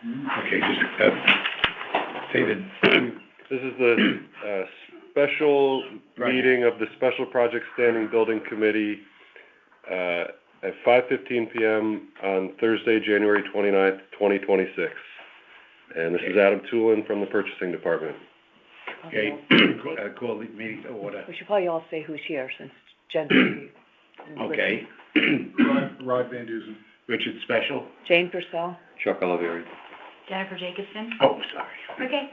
Okay, just say that. This is the special meeting of the Special Project Standing Building Committee at 5:15 p.m. on Thursday, January 29th, 2026. And this is Adam Tulin from the Purchasing Department. Okay, call the meeting to order. We should probably all say who's here since Jen's. Okay. Rod Van Dusen. Richard Special. Jane Purcell. Chuck Olivieri. Jennifer Jacobson. Oh, sorry. Okay.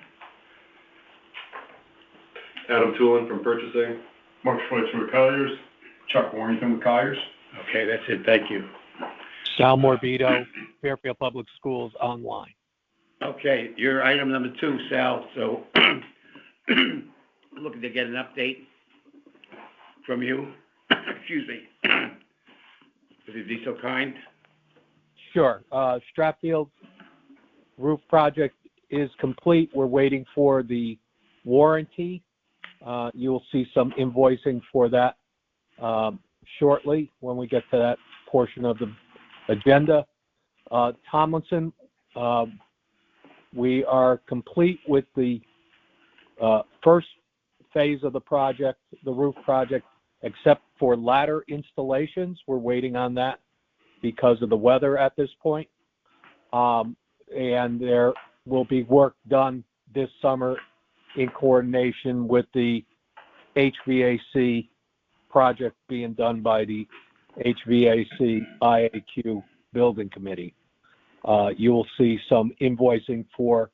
Adam Tulin from Purchasing. Mark Schweitzer with Colliers. Chuck Warrington with Colliers. Okay, that's it, thank you. Sal Morbido, Fairfield Public Schools Online. Okay, you're item number 2, Sal, so looking to get an update from you. Excuse me. If you'd be so kind. Sure. Stratfield roof project is complete. We're waiting for the warranty. You'll see some invoicing for that shortly when we get to that portion of the agenda. Tomlinson, we are complete with the first phase of the project, the roof project, except for ladder installations. We're waiting on that because of the weather at this point. And there will be work done this summer in coordination with the HVAC project being done by the HVAC IAQ Building Committee. You will see some invoicing for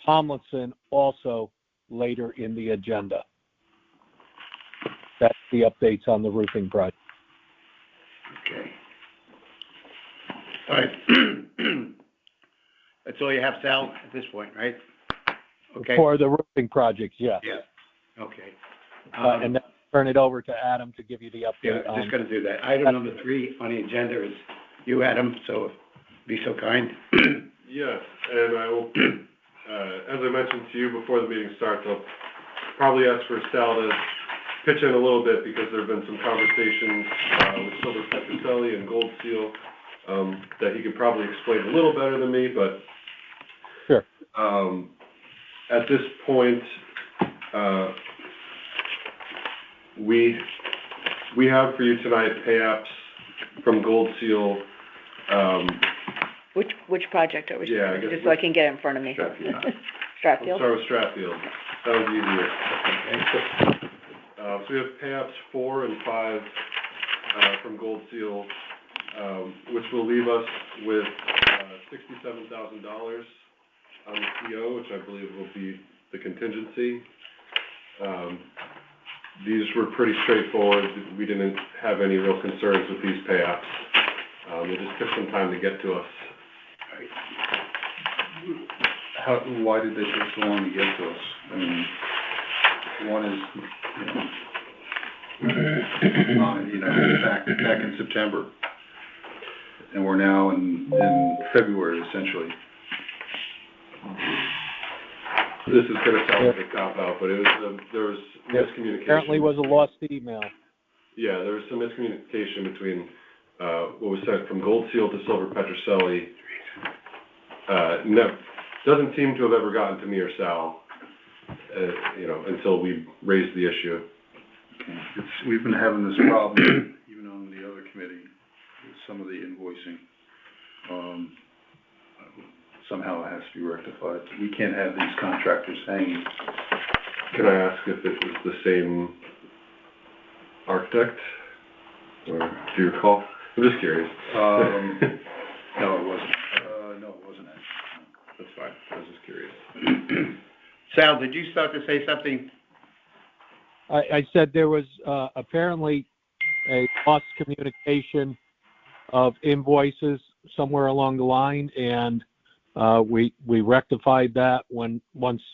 Tomlinson also later in the agenda. That's the updates on the roofing project. Okay. All right. That's all you have, Sal, at this point, right? Okay. For the roofing projects, yes. Yeah. Okay. And then turn it over to Adam to give you the update. Yeah, I'm just going to do that. Item number 3 on the agenda is you, Adam, so be so kind. Yes, and I will, as I mentioned to you before the meeting starts, I'll probably ask for Sal to pitch in a little bit because there have been some conversations with Silver Petroselli and Gold Seal that he could probably explain a little better than me, but sure. At this point, we have for you tonight pay apps from Gold Seal. Which project are we Yeah, starting? I guess Just so I can get it in front of me. Stratfield. Stratfield? We'll start with Stratfield. That was easier. So we have pay apps 4 and 5 from Gold Seal, which will leave us with $67,000 on the PO, which I believe will be the contingency. These were pretty straightforward. We didn't have any real concerns with these pay apps. They just took some time to get to us. Why did they take so long to get to us? I mean, one is, back in September, and we're now in February, essentially. This is going to sound like a cop-out, but there was miscommunication. Apparently was a lost email. Yeah, there was some miscommunication between what was sent from Gold Seal to Silver Petroselli. Doesn't seem to have ever gotten to me or Sal, until we raised the issue. Okay. We've been having this problem even on the other committee with some of the invoicing. Somehow it has to be rectified. We can't have these contractors hanging. Can I ask if it was the same architect? Or do you recall? I'm just curious. No, it wasn't. No, it wasn't. That's fine. I was just curious. Sal, did you start to say something? I said there was apparently a lost communication of invoices somewhere along the line, and we rectified that once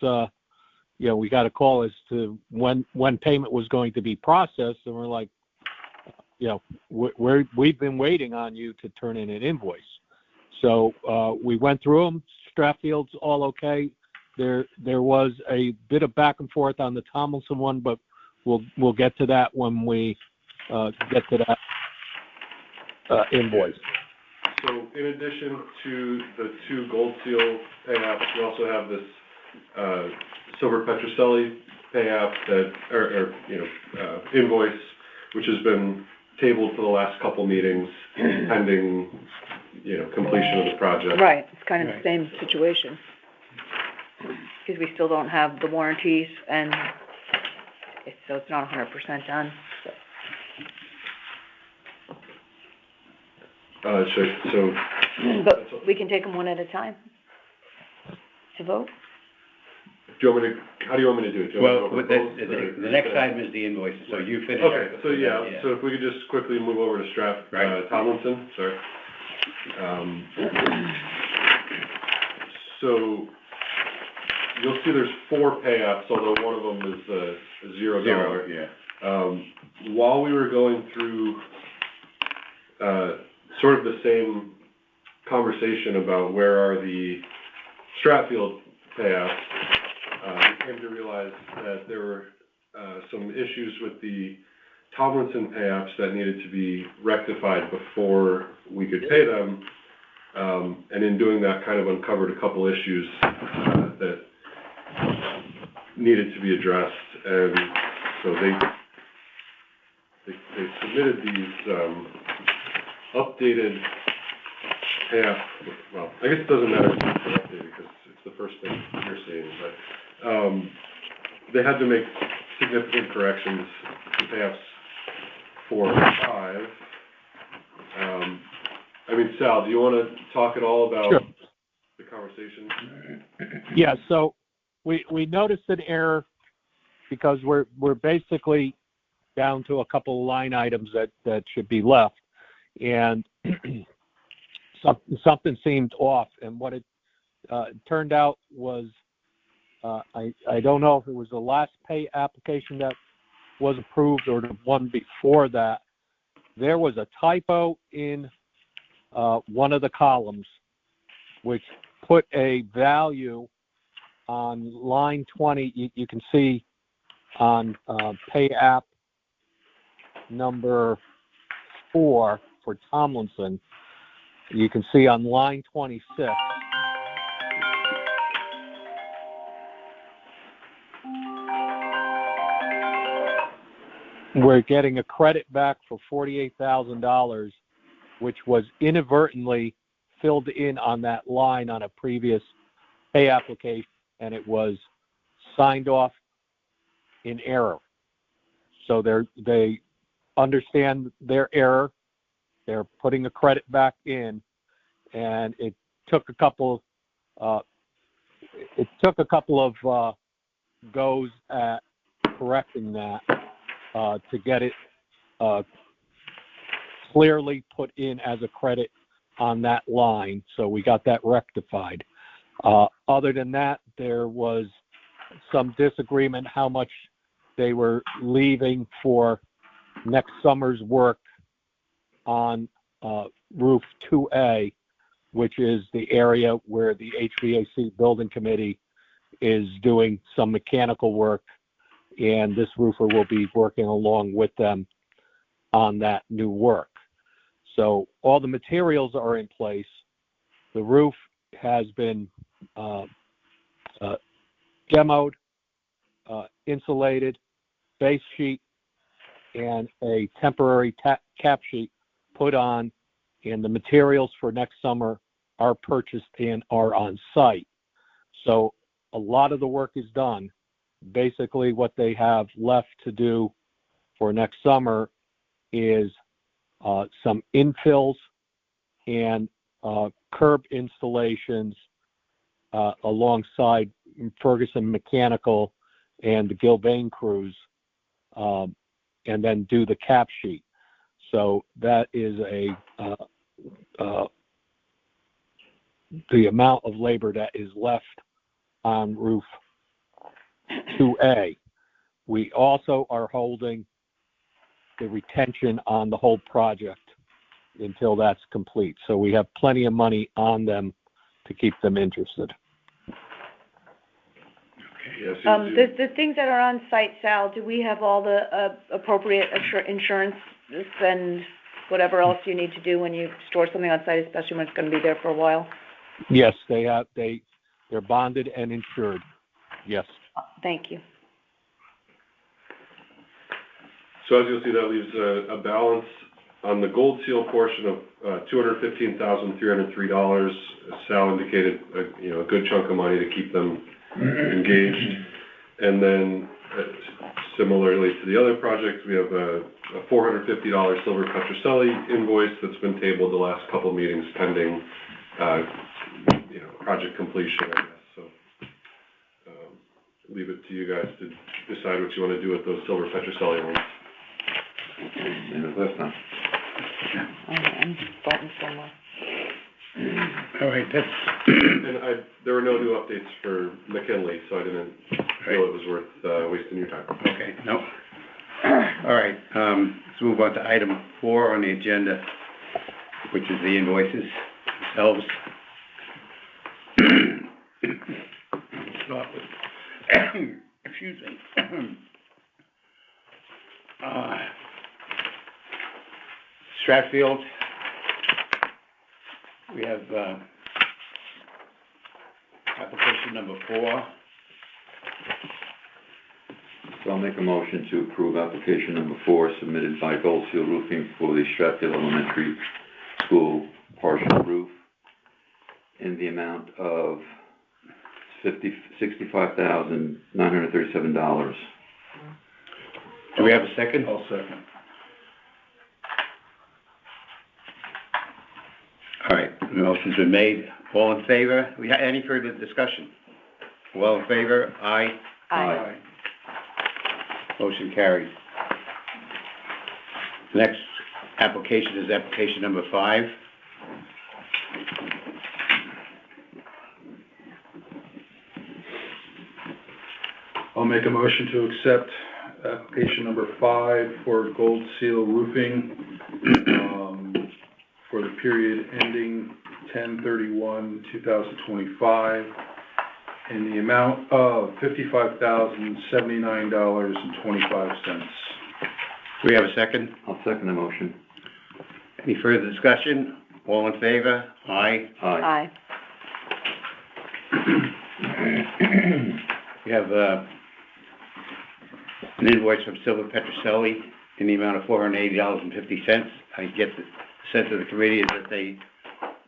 we got a call as to when payment was going to be processed, and we're like, we've been waiting on you to turn in an invoice. So we went through them. Stratfield's all okay. There was a bit of back and forth on the Tomlinson one, but we'll get to that when we get to that invoice. So in addition to the 2 Gold Seal pay apps, we also have this, Silver Petroselli pay app that, invoice, which has been tabled for the last couple meetings pending, completion of the project. Right, it's kind of the Right. same situation. Because we still don't have the warranties and so it's not 100% done, so. So, But we can take them one at a time to vote. how do you want me to do it? Do you want Well, me to propose the next item is the invoices, so you finish. Okay, so if we could just quickly move over to Right. Tomlinson, sorry. So, you'll see there's 4 pay apps, although one of them is, $0. Zero, yeah. While we were going through, sort of the same conversation about where are the Stratfield pay apps, we came to realize that there were, some issues with the Tomlinson pay apps that needed to be rectified before we could pay them. And in doing that, kind of uncovered a couple issues, that needed to be addressed. And so they submitted these, updated pay app, well, I guess it doesn't matter if it's updated because it's the first thing you're seeing, but, they had to make significant corrections to pay apps 4 and 5. Sal, do you want to talk at all about Sure. the conversation? Yeah, so we noticed an error because we're basically down to a couple of line items that should be left. And something seemed off. And what it turned out was, I don't know if it was the last pay application that was approved or the one before that. There was a typo in one of the columns, which put a value on line 20. You can see on pay app number 4 for Tomlinson. You can see on line 26. We're getting a credit back for $48,000, which was inadvertently filled in on that line on a previous pay application, and it was signed off in error. So they understand their error. They're putting a credit back in, and it took a couple of goes at correcting that to get it clearly put in as a credit on that line. So we got that rectified. Other than that, there was some disagreement how much they were leaving for next summer's work on roof 2A, which is the area where the HVAC building committee is doing some mechanical work, and this roofer will be working along with them on that new work. So all the materials are in place. The roof has been demoed, insulated, base sheet, and a temporary cap sheet put on, and the materials for next summer are purchased and are on site. So a lot of the work is done. Basically, what they have left to do for next summer is some infills and curb installations alongside Ferguson Mechanical and the Gilbane crews, and then do the cap sheet. So that is the amount of labor that is left on roof 2A. We also are holding the retention on the whole project until that's complete. So we have plenty of money on them to keep them interested. Yes, The things that are on site, Sal, do we have all the appropriate insurance and whatever else you need to do when you store something on site, especially when it's gonna be there for a while? Yes, they're bonded and insured. Yes. Thank you. So as you'll see, that leaves a balance on the Gold Seal portion of $215,303. Sal indicated, a good chunk of money to keep them engaged. And then similarly to the other projects, we have a $450 Silver Petroselli invoice that's been tabled the last couple meetings pending, project completion, I guess. So leave it to you guys to decide what you want to do with those Silver Petroselli ones. I'm starting somewhere. All right, that's, And there were no new updates for McKinley, so I didn't feel it was worth wasting your time. okay, no. All right, let's move on to item 4 on the agenda, which is the invoices themselves. Start with, excuse me. Stratfield, we have, application number 4. So I'll make a motion to approve application number 4 submitted by Gold Seal Roofing for the Stratfield Elementary School partial roof in the amount of $65,937. Do we have a second? I'll second. All right, the motion's been made. All in favor? We have any further discussion? All in favor? Aye. Aye. Motion carried. The next application is application number 5. I'll make a motion to accept application number 5 for Gold Seal Roofing, for the period ending 10/31/2025, in the amount of $55,079.25. Do we have a second? I'll second the motion. Any further discussion? All in favor? Aye. Aye. We have, an invoice from Silver Petroselli in the amount of $480.50. I get the sense of the committee is that they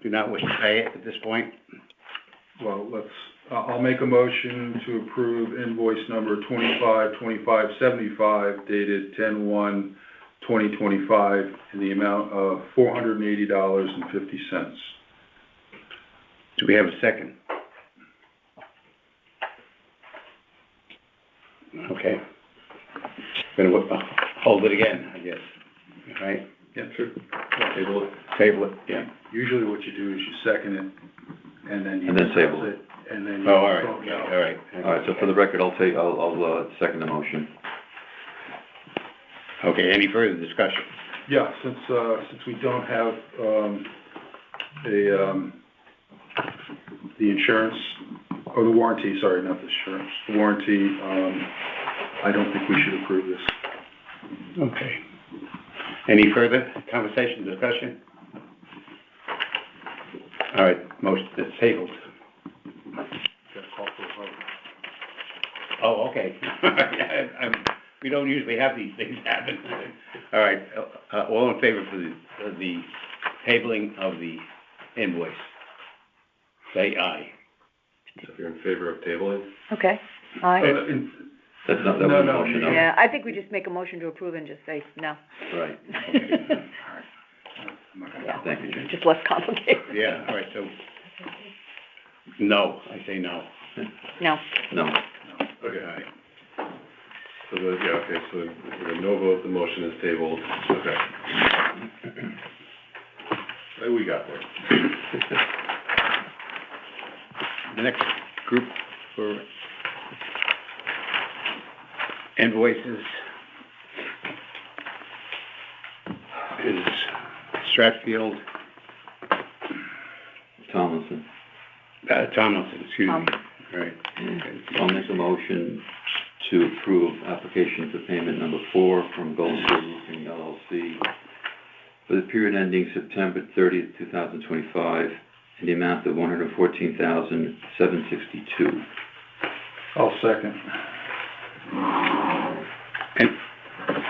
do not wish to pay it at this point. Well, I'll make a motion to approve invoice number 252575 dated 10/1/2025 in the amount of $480.50. Do we have a second? Okay. Gonna hold it again, I guess. All right? Yeah, sure. Table it. Table it, yeah. Usually what you do is you second it, and then you. And then table discuss it. And then you. Oh, all right, vote no. all right. All right, so for the record, I'll second the motion. Okay, any further discussion? Yeah, since we don't have, the insurance, or the warranty, sorry, not the insurance, the warranty, I don't think we should approve this. Okay. Any further conversation, discussion? All right, motion is tabled. Got to call for a vote. Oh, okay. We don't usually have these things happen. All right, all in favor for the tabling of the invoice? Say aye. So if you're in favor of tabling? Okay. Aye. That was the motion, no? Yeah, I think we just make a motion to approve and just say no. Right. Yeah. Thank you, Jane. Just less complicated. Yeah, all right, so, no, I say no. No. No. Okay. So so we're gonna no vote, the motion is tabled, okay. We got there. The next group for invoices is Stratfield, Tomlinson. Tomlinson, excuse me. Tom. Right. I'll make a motion to approve application for payment number 4 from Gold Seal Roofing LLC for the period ending September 30th, 2025, in the amount of $114,762. I'll second.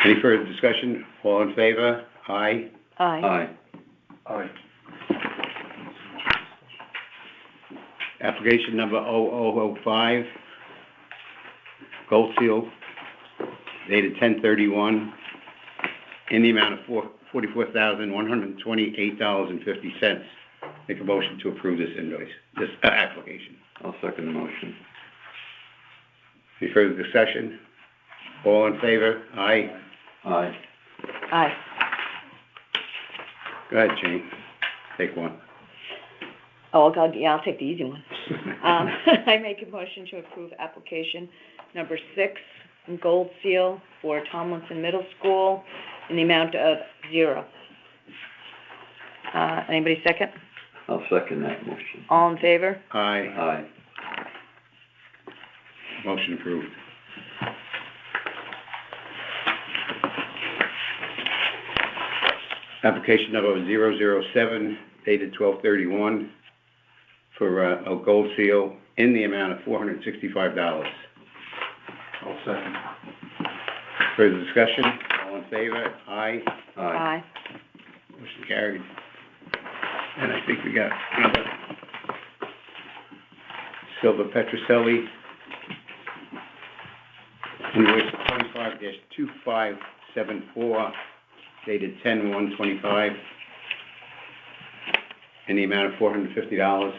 Any further discussion? All in favor? Aye. Aye. Aye. Aye. Application number 0005, Gold Seal, dated 10/31, in the amount of $44,128.50. Make a motion to approve this invoice, this application. I'll second the motion. Any further discussion? All in favor? Aye. Aye. Aye. Go ahead, Jane. Take one. Oh, God, yeah, I'll take the easy one. I make a motion to approve application number 6, Gold Seal for Tomlinson Middle School in the amount of 0. Anybody second? I'll second that motion. All in favor? Aye. Aye. Motion approved. Application number 007, dated 12/31, for a Gold Seal in the amount of $465. I'll second. Further discussion? All in favor? Aye. Aye. Motion carried. And I think we got another Silva Petroselli, invoice 25-2574, dated 10/1/25, in the amount of $450.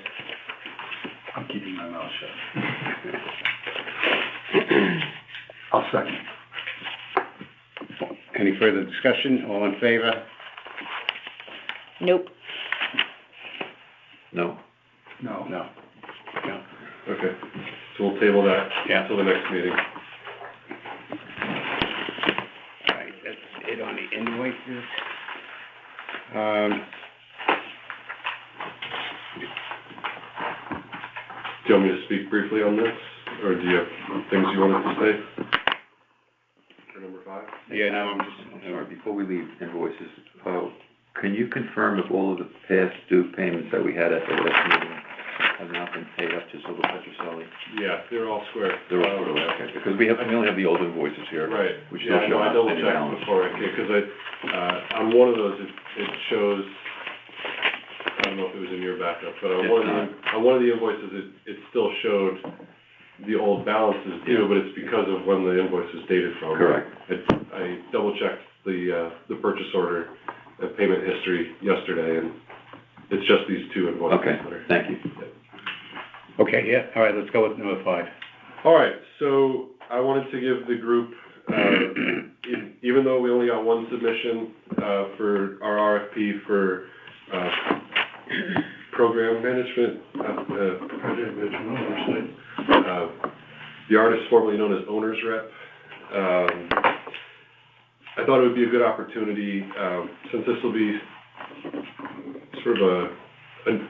I'm keeping my mouth shut. I'll second. Any further discussion? All in favor? Nope. No. No. No. No. Okay, so we'll table that Yeah. until the next meeting. All right, that's it on the invoices. Do you want me to speak briefly on this, or do you have things you wanted to say? For number 5? Yeah, no, I'm Sorry, before we leave invoices, can you confirm if all of the past due payments that we had at the last meeting have now been paid up to Silva Petroselli? Yeah, they're all square. They're all square, okay, because we only have the old invoices here. Right. Which Yeah, still I show know, I double outstanding checked balance. before I came, because on one of those, it shows, I don't know if it was in your backup, but on one of the invoices, it still showed the old balances due, but it's because of when the invoice is dated from. Correct. I double checked the purchase order and payment history yesterday, and it's just these 2 invoices. Okay, thank you. okay, yeah, all right, let's go with number 5. All right, so I wanted to give the group, even though we only got one submission for our RFP for program management, project management oversight, the artist formerly known as Owner's Rep. I thought it would be a good opportunity, since this will be sort of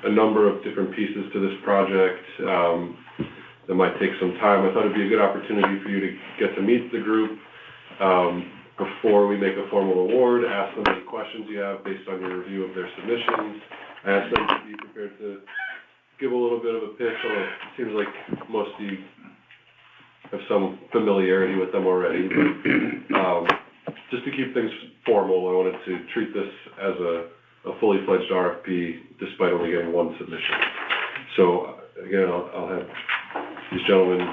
a number of different pieces to this project, that might take some time. I thought it'd be a good opportunity for you to get to meet the group, before we make a formal award, ask them any questions you have based on your review of their submissions. I asked them to be prepared to give a little bit of a pitch, although it seems like most of you have some familiarity with them already, but, just to keep things formal, I wanted to treat this as a fully fledged RFP, despite only getting one submission. So, again, I'll have these gentlemen,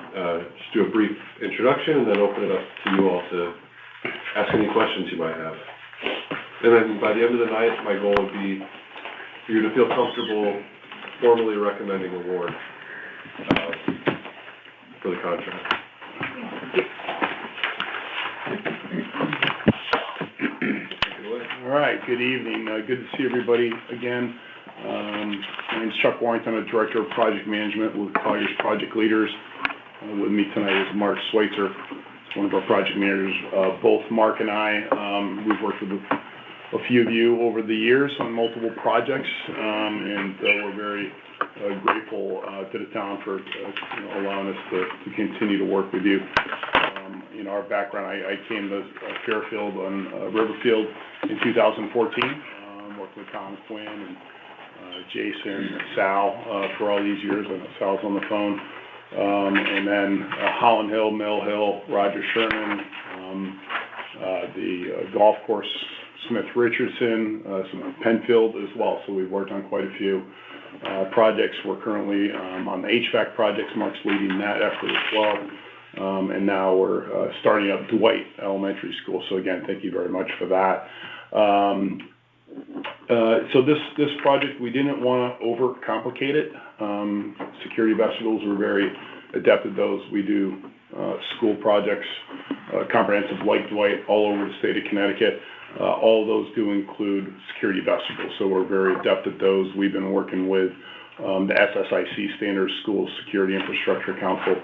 just do a brief introduction, and then open it up to you all to ask any questions you might have. And then by the end of the night, my goal would be for you to feel comfortable formally recommending award, for the contract. All right, good evening. Good to see everybody again. My name's Chuck Warrington. I'm the Director of Project Management with Colliers Project Leaders. With me tonight is Mark Schweitzer, one of our project managers. Both Mark and I, we've worked with a few of you over the years on multiple projects, and we're very grateful to the town for allowing us to continue to work with you. In our background, I came to Fairfield on Riverfield in 2014. working with Tom Quinn and, Jason and Sal, for all these years, and Sal's on the phone. And then, Holland Hill, Mill Hill, Roger Sherman, the golf course, Smith Richardson, some Penfield as well. So we've worked on quite a few projects. We're currently on the HVAC projects. Mark's leading that effort as well. And now we're starting up Dwight Elementary School. So again, thank you very much for that. So this project, we didn't want to overcomplicate it. Security vestibules, we're very adept at those. We do school projects, comprehensive like Dwight, all over the state of Connecticut. All of those do include security vestibules, so we're very adept at those. We've been working with the SSIC Standards School Security Infrastructure Council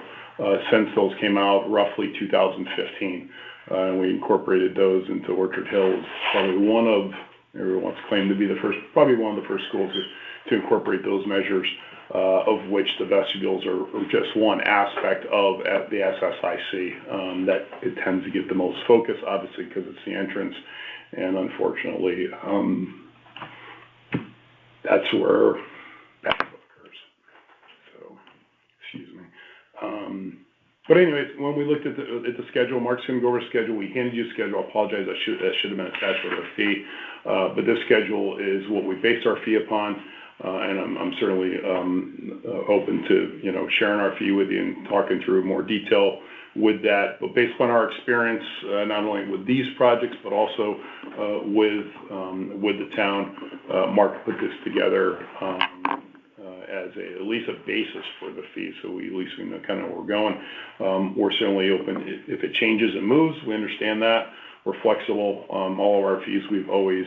since those came out, roughly 2015. And we incorporated those into Orchard Hills, probably one of, everyone's claimed to be the first, probably one of the first schools to incorporate those measures, of which the vestibules are just one aspect of the SSIC, that it tends to get the most focus, obviously, because it's the entrance. And unfortunately, that's where that occurs. So, excuse me. But anyways, when we looked at the schedule, Mark's going to go over the schedule. We handed you a schedule. I apologize. That should have been attached with a fee. But this schedule is what we based our fee upon. And I'm certainly open to, sharing our fee with you and talking through more detail with that. But based on our experience, not only with these projects, but also with the town, Mark put this together as at least a basis for the fee, so we at least we know kind of where we're going. We're certainly open. If it changes and moves, we understand that. We're flexible. All of our fees, we've always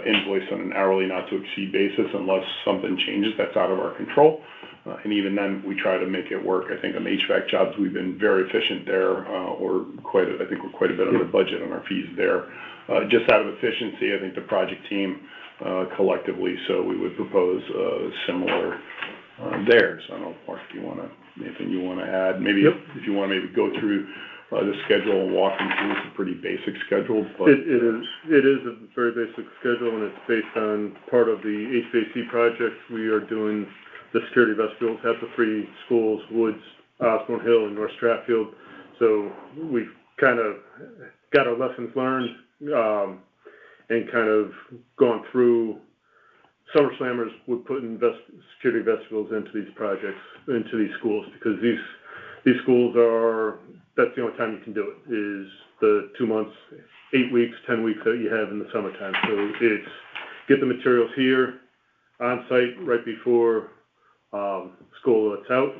invoiced on an hourly not to exceed basis unless something changes that's out of our control. And even then, we try to make it work. I think on the HVAC jobs, we've been very efficient there, I think we're quite a bit under budget on our fees there. Just out of efficiency, I think the project team collectively, so we would propose similar there. So I don't know, Mark, if anything you want to add? Maybe if you want to maybe go through the schedule and walk them through. It's a pretty basic schedule, but it is a very basic schedule, and it's based on part of the HVAC project. We are doing the security vestibules at the three schools, Woods, Osborne Hill, and North Stratfield. So we've kind of got our lessons learned, and kind of gone through. Summer Slammers would put security vestibules into these projects, into these schools, because these schools that's the only time you can do it, is the 2 months, 8 weeks, 10 weeks that you have in the summertime. So it's get the materials here on site right before school lets out,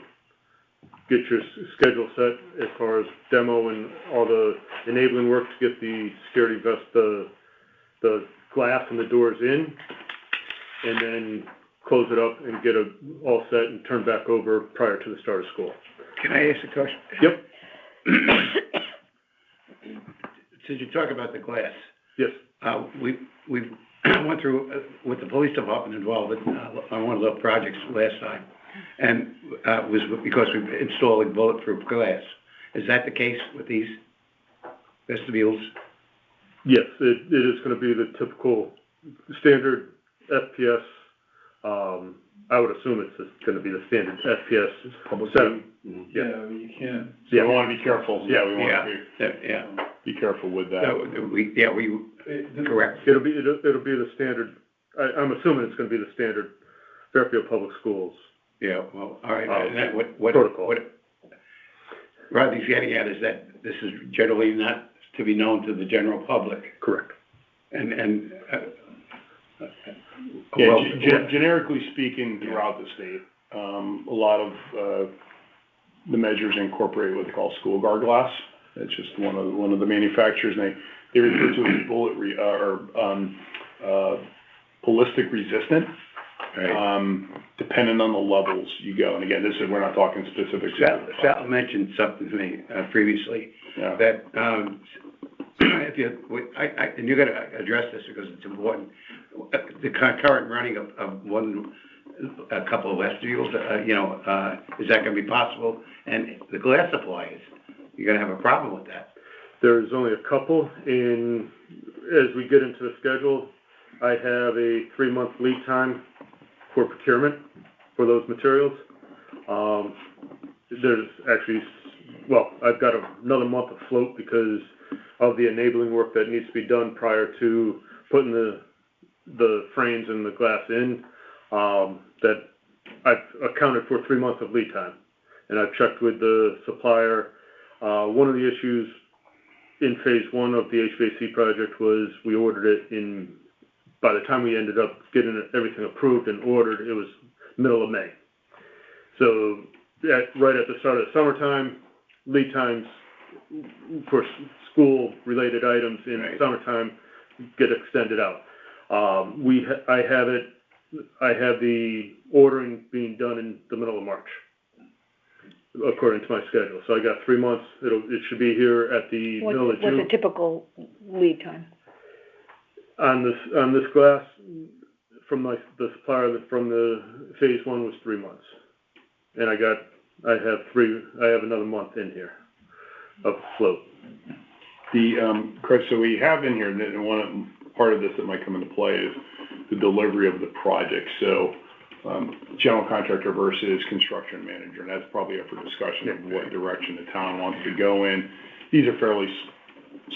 get your schedule set as far as demo and all the enabling work to get the security the glass and the doors in, and then close it up and get it all set and turn back over prior to the start of school. Can I ask a question? Yep. Since you talk about the glass. Yes. We went through with the police department involved on one of the projects last time, and it was because we were installing bulletproof glass. Is that the case with these vestibules? Yes, it is going to be the typical standard FPS. I would assume it's going to be the standard FPS. Public 7. Yeah, you can't. so we want to be careful. Yeah, we want Yeah. to be careful with that. Correct. It'll be the standard. I'm assuming it's going to be the standard Fairfield Public Schools. Yeah, well, all right. Protocol. What Rodney's getting at is that this is generally not to be known to the general public. Correct. Generically speaking, throughout the state, a lot of the measures incorporate what they call school guard glass. It's just one of the manufacturers, and they refer to it as ballistic resistant. Right. Depending on the levels you go. And again, we're not talking specifics. Sal mentioned something to me previously, that if and you got to address this because it's important. The current running of a couple of vestibules, is that going to be possible? And the glass supplies, you're going to have a problem with that. There's only a couple, and as we get into the schedule, I have a 3-month lead time for procurement for those materials. There's actually, I've got another month afloat because of the enabling work that needs to be done prior to putting the frames and the glass in, that I've accounted for 3 months of lead time. And I've checked with the supplier. One of the issues in phase 1 of the HVAC project was we ordered it by the time we ended up getting everything approved and ordered, it was middle of May. So right at the start of the summertime, lead times for school-related items in summertime get extended out. I have the ordering being done in the middle of March, according to my schedule. So I got 3 months. It should be here at the middle of June. What's a typical lead time? On this glass, from the supplier from the phase 1 was 3 months, and I have another month in here of float. Chris, so we have in here, and part of this that might come into play is the delivery of the project. So, general contractor versus construction manager, and that's probably up for discussion of what direction the town wants to go in. These are fairly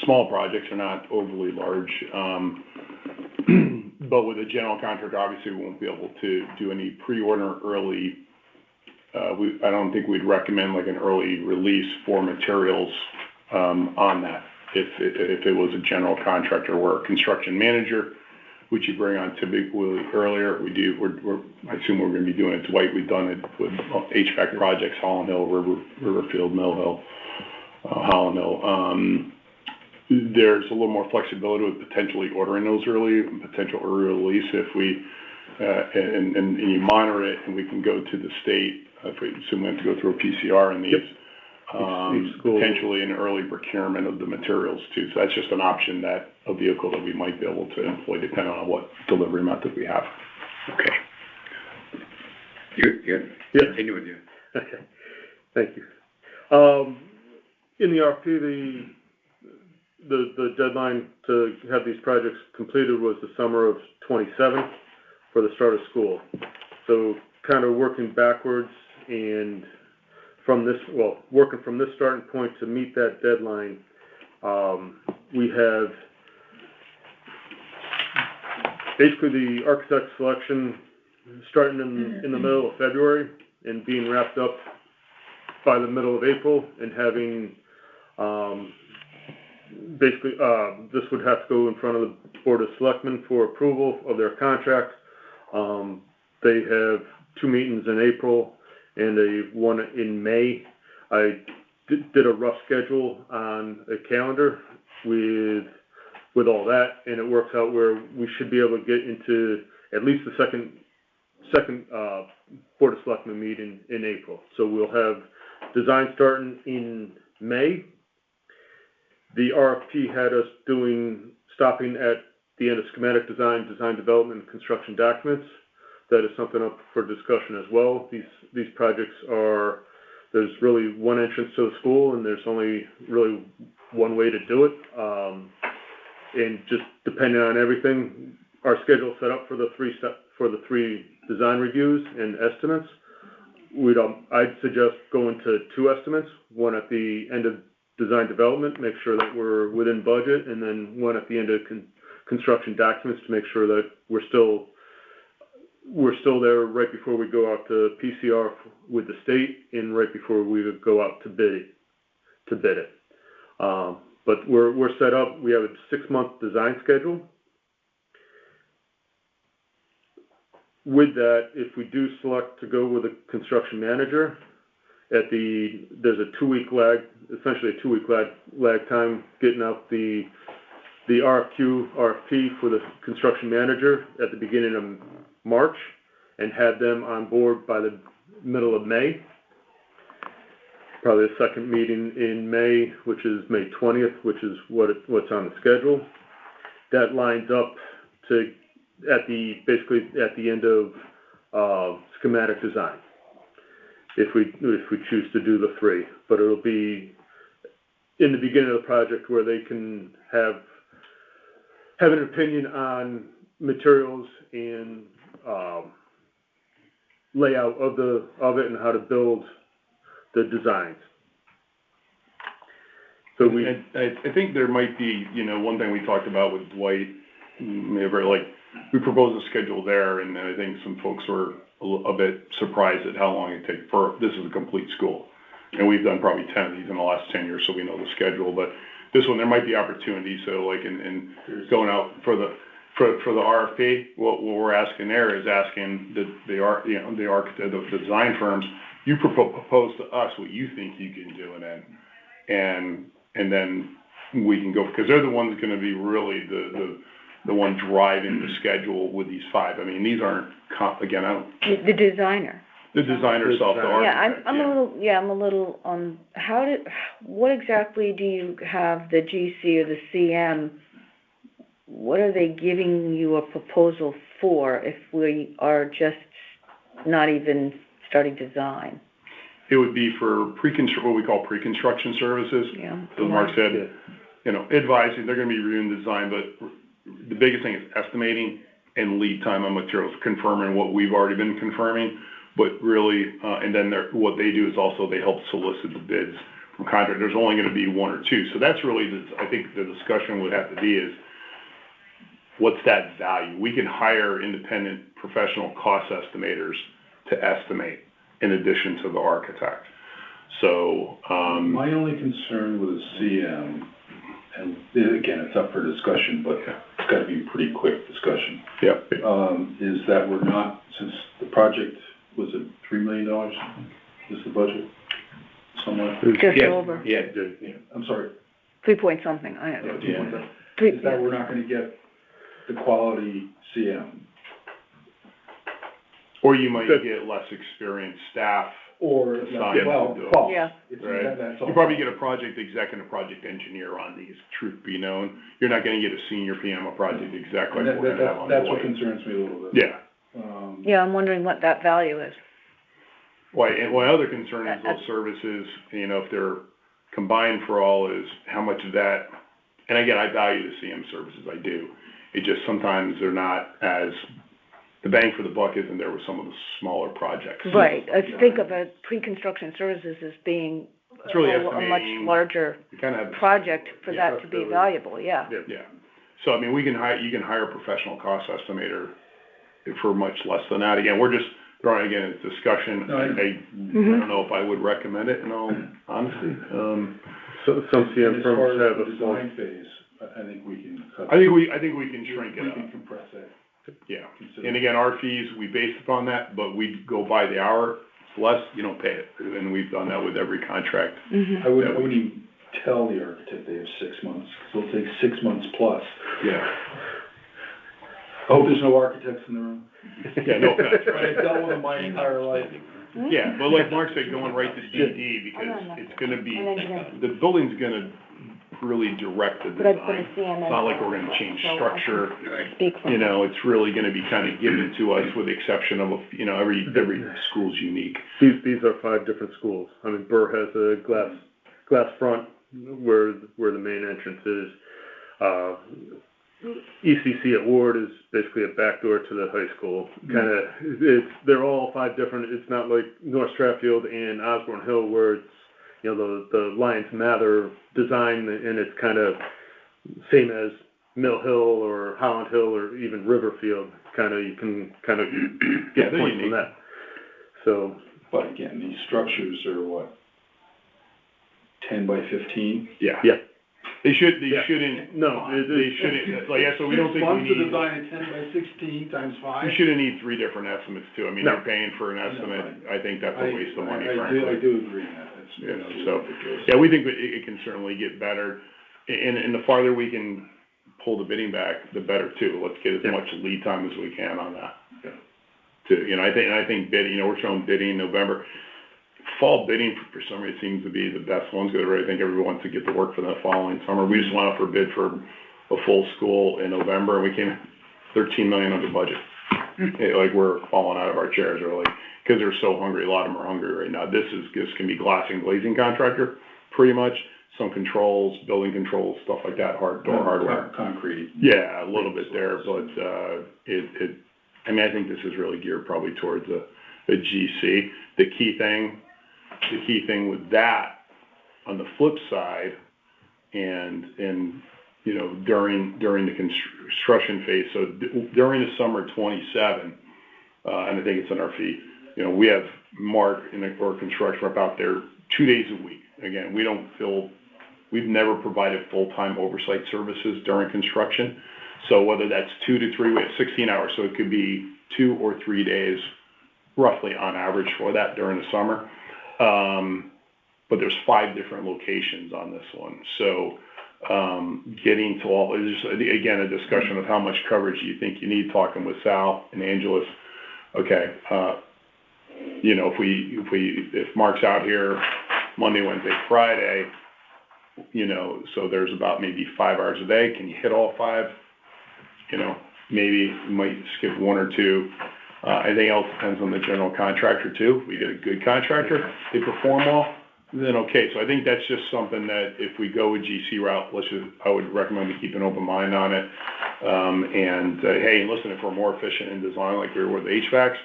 small projects, are not overly large. But with a general contractor, obviously we won't be able to do any pre-order early. I don't think we'd recommend like an early release for materials on that. If it was a general contractor or a construction manager, which you bring on typically earlier, I assume we're going to be doing it. Dwight, we've done it with HVAC projects, Holland Hill, Riverfield, Mill Hill, Holland Hill. There's a little more flexibility with potentially ordering those early, potential early release if we, and you monitor it, and we can go to the state, if we assume we have to go through a PCR in these, potentially an early procurement of the materials too. So that's just an option, a vehicle that we might be able to employ depending on what delivery method we have. Okay. Good. Yeah. Continue with you. Okay. Thank you. In the RFP, the deadline to have these projects completed was the summer of '27 for the start of school. So kind of working backwards and working from this starting point to meet that deadline, we have basically the architect selection starting in the middle of February and being wrapped up by the middle of April, and having this would have to go in front of the Board of Selectmen for approval of their contract. They have 2 meetings in April and one in May. I did a rough schedule on a calendar with all that, and it works out where we should be able to get into at least the second Board of Selectmen meeting in April. So we'll have design starting in May. The RFP had us stopping at the end of schematic design, design development, and construction documents. That is something up for discussion as well. These projects there's really one entrance to the school, and there's only really one way to do it. And just depending on everything, our schedule set up for the 3 design reviews and estimates. I'd suggest going to 2 estimates, one at the end of design development, make sure that we're within budget, and then one at the end of construction documents to make sure that we're still there right before we go out to PCR with the state, and right before we would go out to bid it. But we're set up. We have a 6-month design schedule. With that, if we do select to go with a construction manager, there's a 2-week lag, essentially a 2-week lag time getting out the RFP for the construction manager at the beginning of March, and had them on board by the middle of May. Probably the second meeting in May, which is May 20th, which is what's on the schedule. That lines up to basically at the end of schematic design, if we choose to do the 3. But it'll be in the beginning of the project where they can have an opinion on materials and, layout of it and how to build the designs. So we, I think there might be, you know, one thing we talked about with Dwight, maybe like, we proposed a schedule there, and I think some folks were a bit surprised at how long it takes for, this is a complete school. And we've done probably 10 of these in the last 10 years, so we know the schedule, but this one, there might be opportunities, so like in going out for the RFP, what we're asking there is asking the architect, the design firms, you propose to us what you think you can do, and then we can go, because they're the ones gonna be really the one driving the schedule with these 5. I mean, these aren't, again, I don't. The designer. The designer itself, the architect, Yeah, I'm a little, what exactly do you have the GC or the CM, what are they giving you a proposal for if we are just not even starting design? It would be for what we call pre-construction services. Yeah. As Mark said, you know, advising, they're gonna be reviewing design, but the biggest thing is estimating and lead time on materials, confirming what we've already been confirming, but really, and then what they do is also they help solicit the bids from contractors. There's only gonna be 1 or 2. So that's really, I think the discussion would have to be is, what's that value? We can hire independent professional cost estimators to estimate in addition to the architect. So, My only concern with the CM, and again, it's up for discussion, but it's gotta be a pretty quick discussion. yeah, Is that we're not, since the project, was it $3 million is the budget? Somewhat? Just Yes, over, Yeah, I'm sorry. 3 point something, I don't know. Is that we're not gonna get the quality CM? or you might get less experienced staff. Or, Assigned well, to do it. quality. Yeah. Right. That's all. You probably get a project exec and a project engineer on these, truth be known. You're not gonna get a senior PM, a project exec like And we're gonna have on the that's what way. concerns me a little bit. Yeah. Yeah, I'm wondering what that value is. Why, and my other concern is those services, you know, if they're combined for all, is how much of that, and again, I value the CM services, I do. It just, sometimes they're not as, the bang for the buck isn't there with some of the smaller projects. Right, I think of a pre-construction services as being It's really a much estimating. larger You kind of have. project for that to be valuable, yeah. Yeah, so I mean, you can hire a professional cost estimator for much less than that. Again, we're just throwing, again, it's discussion. No, I- I don't know if I would recommend it in all honesty. so some CM As far firms as have the a small, design phase, I think we can cut. I think we can shrink We it can up, compress that. yeah. And again, our fees, we base upon that, but we go by the hour, it's less, you don't pay it. And we've done that with every contract. I wouldn't even tell the architect they have 6 months, because it'll take 6 months plus. Yeah. I hope there's no architects in the room. Yeah, no offense, I've right? dealt with them my entire life. Yeah, but like Mark said, going right to DD, because it's gonna be, the building's gonna really direct the But I've been a design. CM It's not like we're gonna change so I can structure, Speak for you know, it's really gonna be kind of given to us with the exception of, you know, every school's unique. these are 5 different schools. I mean, Burr has a glass front where the main entrance is. ECC at Ward is basically a backdoor to the high school. They're all 5 different, it's not like North Stratfield and Osborne Hill where it's, you know, the Lions Mather design, and it's kind of same as Mill Hill or Holland Hill or even Riverfield. You can kind of Yeah, get they're points from unique. that. So, But again, these structures are what? 10 by 15? Yeah. yeah. They shouldn't, No, they shouldn't, like, yeah, so we don't think we Funds to need, design a 10 by 16 times 5? we shouldn't need 3 different estimates too. I mean, No. they're paying for an estimate, I think that's a waste of money, I frankly. do agree on that. That's You know, absolutely so, ridiculous. yeah, we think it can certainly get better. And the farther we can pull the bidding back, the better too. Let's get as much lead time as we can on that. You know, I think bidding, you know, we're showing bidding in November. Fall bidding, for some reason, seems to be the best ones, because I think everyone wants to get to work for the following summer. We just went out for bid for a full school in November, and we came $13 million under budget. Like, we're falling out of our chairs, really, because they're so hungry. A lot of them are hungry right now. This can be glass and glazing contractor, pretty much. some controls, building controls, stuff like that, door hardware. Concrete. Yeah, a little bit there, but, I mean, I think this is really geared probably towards a GC. The key thing with that, on the flip side, and, you know, during the construction phase, so during the summer 27, and I think it's in our fee, you know, we have Mark or construction rep out there 2 days a week. Again, we've never provided full-time oversight services during construction. So whether that's 2 to 3 weeks, 16 hours, so it could be 2 or 3 days, roughly on average for that during the summer. But there's 5 different locations on this one. So, getting to all, again, a discussion of how much coverage you think you need, talking with Sal and Angelus. Okay, you know, if Mark's out here Monday, Wednesday, Friday, you know, so there's about maybe 5 hours a day. Can you hit all 5? You know, maybe you might skip 1 or 2. Anything else depends on the general contractor too. If we get a good contractor, they perform well, then okay. So I think that's just something that if we go a GC route, I would recommend we keep an open mind on it. Hey, listen, if we're more efficient in design, like we were with HVACs,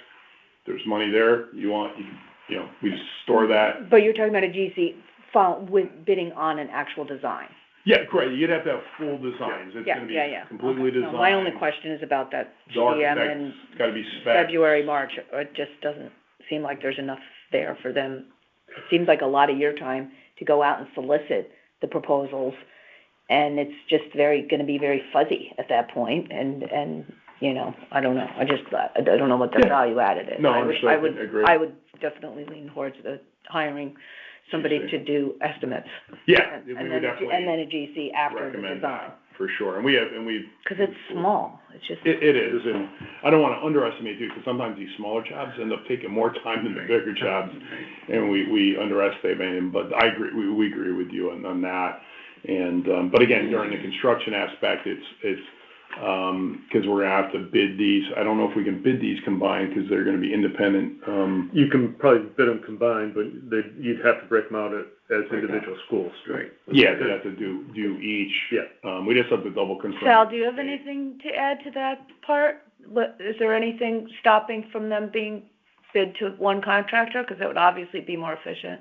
there's money there. You know, we just store that. But you're talking about a GC with bidding on an actual design? Yeah, correct. You'd have to have full designs. It's gonna be completely designed. No, my only question is about that GM in gotta be spec. February, March. It just doesn't seem like there's enough there for them. It seems like a lot of your time to go out and solicit the proposals, and it's just gonna be very fuzzy at that point, and you know, I don't know. I don't know what the value added is. No, I agree. I would definitely lean towards hiring somebody to do estimates. Yeah, and then a GC after the design. That, for sure. And we've. Cause it's small, it's just. It is, and I don't wanna underestimate too, because sometimes these smaller jobs end up taking more time than the bigger jobs, and we underestimate them, but I agree, we agree with you on that. And, but again, during the construction aspect, it's, cause we're gonna have to bid these. I don't know if we can bid these combined, cause they're gonna be independent, You can probably bid them combined, but you'd have to break them out as individual schools. Right. Yeah, they'd have to do each. Yeah. We just have to double confirm. Sal, do you have anything to add to that part? Is there anything stopping from them being bid to one contractor? Cause that would obviously be more efficient.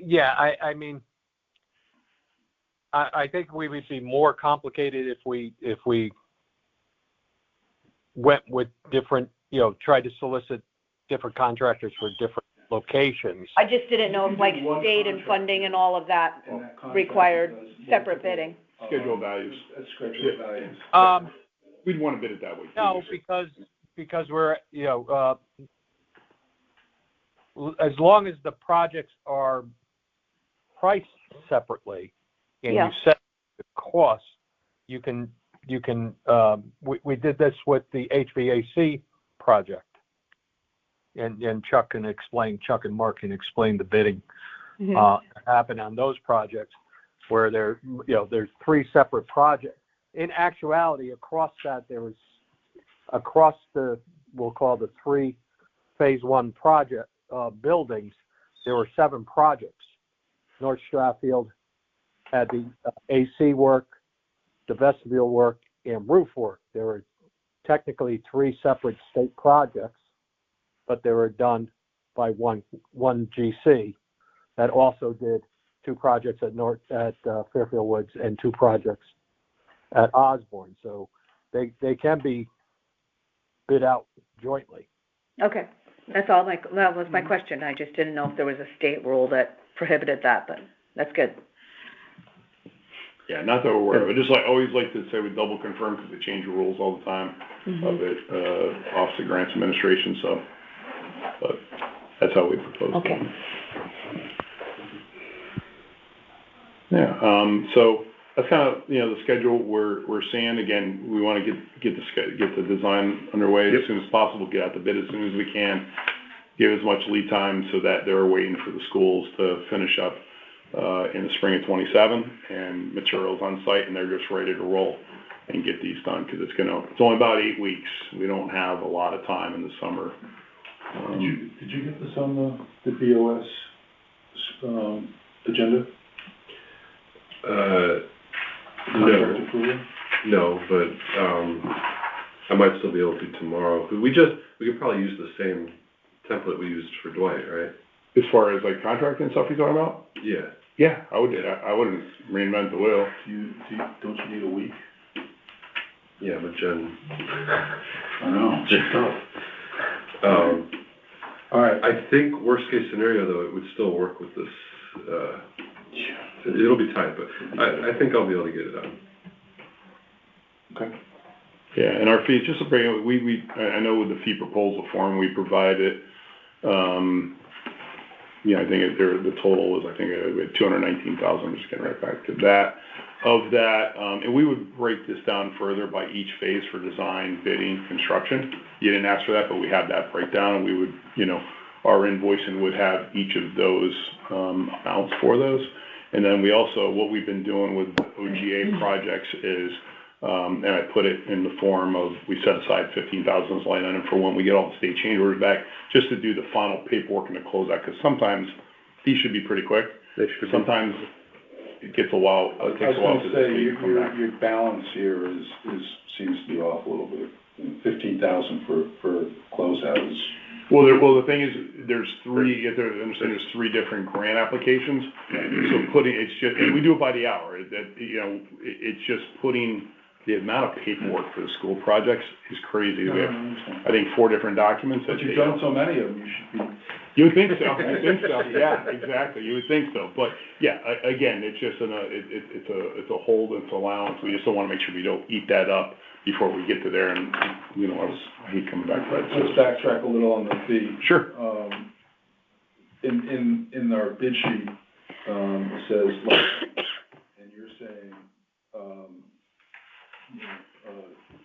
Yeah, I mean, I think we would be more complicated if we went with different, you know, tried to solicit different contractors for different locations. I just didn't know if like state and funding and all of that required separate bidding. Schedule values. Schedule values. We'd wanna bid it that way. No, because we're, you know, as long as the projects are priced separately and you set the cost, you can, we did this with the HVAC project. And Chuck and Mark can explain the bidding, happen on those projects where there's 3 separate projects. In actuality, across we'll call the 3 phase 1 project, buildings, there were 7 projects. North Stratfield had the AC work, the vestibule work, and roof work. There were technically 3 separate state projects, but they were done by one GC that also did 2 projects at Fairfield Woods and 2 projects at Osborne. So they can be bid out jointly. Okay, that was my question. I just didn't know if there was a state rule that prohibited that, but that's good. Yeah, not that we're aware of it. Just always like to say we double confirm because they change the rules all the time of it, Office of Grants Administration, so, but that's how we propose it. Okay. Yeah, so that's kind of, the schedule we're seeing. Again, we want to get the design underway as soon as possible, get out the bid as soon as we can, give as much lead time so that they're waiting for the schools to finish up in the spring of 27 and materials on site, and they're just ready to roll and get these done because it's only about 8 weeks. We don't have a lot of time in the summer. Did you get this on the BOS agenda? No, Contract approval? no, but, I might still be able to tomorrow. We could probably use the same template we used for Dwight, right? As far as like contract and stuff you're talking about? Yeah. Yeah, I wouldn't reinvent the wheel. Don't you need a week? Yeah, but Jen, I know. it's tough. All right. I think worst case scenario though, it would still work with this, it'll be tight, but I think I'll be able to get it done. Okay. Yeah, and our fees, just to bring it, I know with the fee proposal form, we provide it, I think the total was, I think, we had 219,000, I'm just getting right back to that. Of that, and we would break this down further by each phase for design, bidding, construction. You didn't ask for that, but we have that breakdown, and we would, our invoicing would have each of those, amounts for those. And then we also, what we've been doing with the OGA projects is, and I put it in the form of, we set aside 15,000 as line item for when we get all the state change orders back, just to do the final paperwork and to close out, because sometimes these should be pretty quick. Sometimes it gets a while, it takes a while for the state to come back. Your balance here seems to be off a little bit. 15,000 for closeouts. Well, the thing is, there's three, you have to understand, there's three different grant applications. So it's just, and we do it by the hour, it's just putting the amount of paperwork for the school projects is crazy. We have, I think, 4 different documents. But you've done so many of them, you should be. You would think so, yeah, exactly, you would think so, but, yeah, again, it's just it's a hold, it's allowance, we just don't wanna make sure we don't eat that up before we get to there, and, I hate coming back to that. Let's backtrack a little on the fee. Sure. In our bid sheet, it says, and you're saying,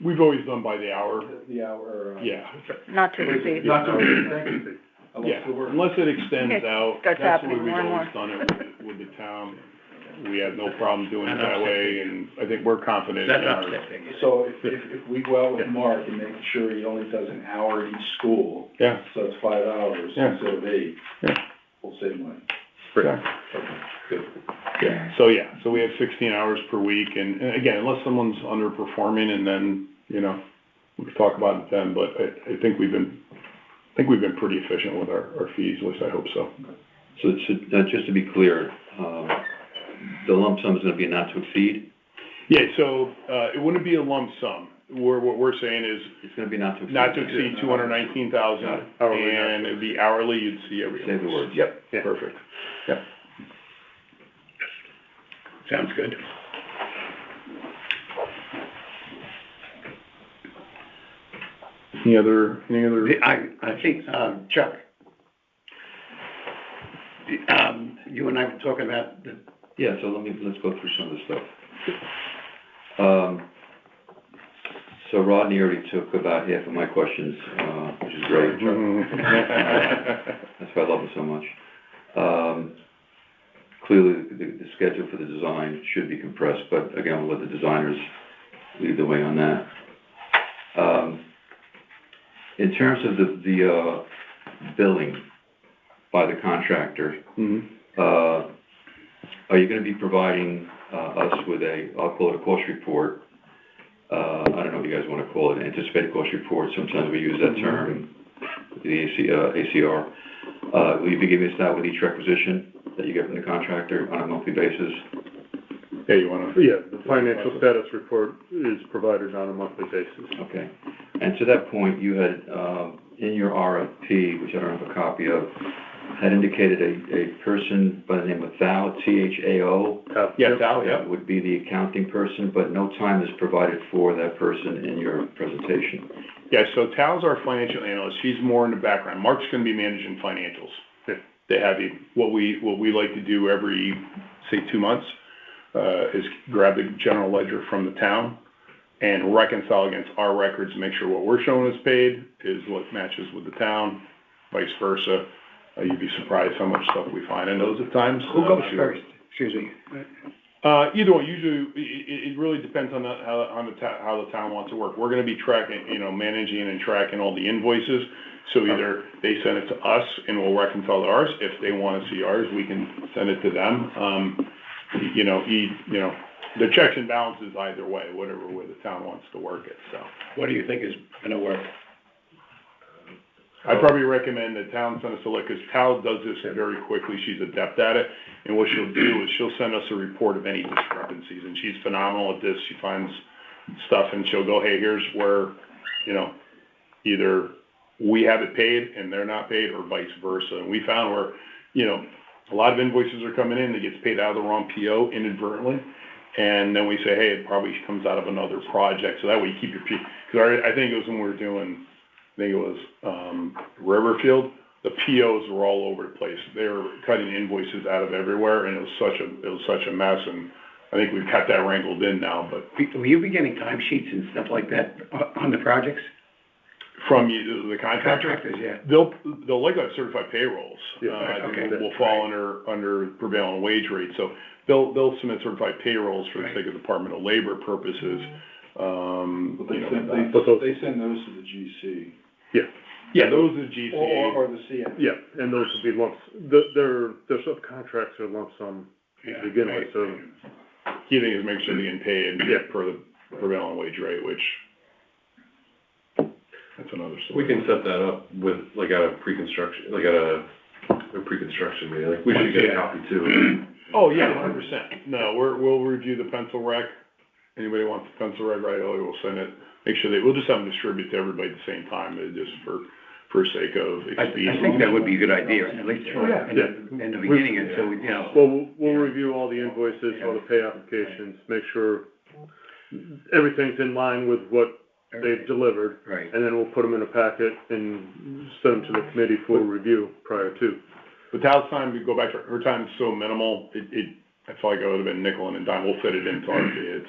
We've always done by the hour. the hour. Yeah. Not to exceed. Not to exceed, thank you. I lost Yeah, the word. unless it extends out, Starts that's the way happening we've more and always done it with the town. We have no problem doing it that way, and I think we're confident in our. So if we go out with Mark and make sure he only does an hour at each school, Yeah, so it's 5 hours Yeah. instead of 8, Yeah. we'll save money. yeah, Okay, good. yeah, so we have 16 hours per week, and again, unless someone's underperforming, and then, we can talk about it then, but I think we've been pretty efficient with our fees, at least I hope so. So just to be clear, the lump sum is gonna be not to exceed? Yeah, so, it wouldn't be a lump sum. What we're saying is, It's gonna be not to exceed. not to exceed 219,000, and it'd be hourly, you'd see every. Say the words. Yep, perfect, yep. Sounds good. Any other? I think, Chuck, you and I were talking about the, Yeah, so let's go through some of this stuff. So Rodney already took about half of my questions, which is great. That's why I love him so much. Clearly, the schedule for the design should be compressed, but again, we'll let the designers lead the way on that. In terms of the billing by the contractor, are you gonna be providing us with I'll call it a cost report? I don't know what you guys wanna call it, anticipated cost report, sometimes we use that term, the ACR. Will you be giving us that with each requisition that you get from the contractor on a monthly basis? Yeah, you wanna? Yeah, the financial status report is provided on a monthly basis. Okay. And to that point, you had, in your RFP, which I don't have a copy of, had indicated a person by the name of Thao, Thao. Yeah, Thao, yeah. Would be the accounting person, but no time is provided for that person in your presentation. Yeah, so Tal's our financial analyst, she's more in the background, Mark's gonna be managing financials. They have, what we like to do every, say, 2 months, is grab the general ledger from the town and reconcile against our records, make sure what we're showing as paid is what matches with the town, vice versa. You'd be surprised how much stuff we find in those at times. who goes first? Excuse me. Either way, usually, it really depends on how the town wants to work. We're gonna be tracking, managing and tracking all the invoices. So either they send it to us, and we'll reconcile to ours. If they wanna see ours, we can send it to them. The checks and balances either way, whatever way the town wants to work it, so. What do you think is gonna work? I'd probably recommend that town send us a list, because Tal does this very quickly, she's adept at it, and what she'll do is she'll send us a report of any discrepancies, and she's phenomenal at this, she finds stuff and she'll go, hey, here's where, either we have it paid and they're not paid, or vice versa, and we found where, a lot of invoices are coming in, that gets paid out of the wrong PO inadvertently, and then we say, hey, it probably comes out of another project, so that way you keep your because I think it was when we were doing, Riverfield, the POs were all over the place. They were cutting invoices out of everywhere, and it was such a mess, and I think we've got that wrangled in now, but. Will you be getting timesheets and stuff like that on the projects? From the contractor? Contractors, yeah. They'll likely have certified payrolls. I Okay. think will fall under prevailing wage rate, so they'll submit certified payrolls for the sake of Department of Labor purposes. But they send those to the GC. Yeah, those are GC. Or the CM. Yeah, and those would be lumps, their subcontracts are lump sum to begin with, so. Key thing is make sure they're getting paid per the prevailing wage rate, which, that's another story. We can set that up with, at a pre-construction, a pre-construction meeting, we should get a copy too. Oh, yeah, 100%. No, we'll review the pencil rec. Anybody wants the pencil rec right away, we'll send it. Make sure we'll just have them distribute to everybody at the same time, just for sake of expediency. I think that would be a good idea, at least in the beginning, and so, Well, we'll review all the invoices, all the pay applications, make sure everything's in line with what they've delivered. Right. And then we'll put them in a packet and send them to the committee for review prior to. But Tal's time, we go back to, her time is so minimal, I felt like I would have been nickel and dime, we'll fit it into our fee.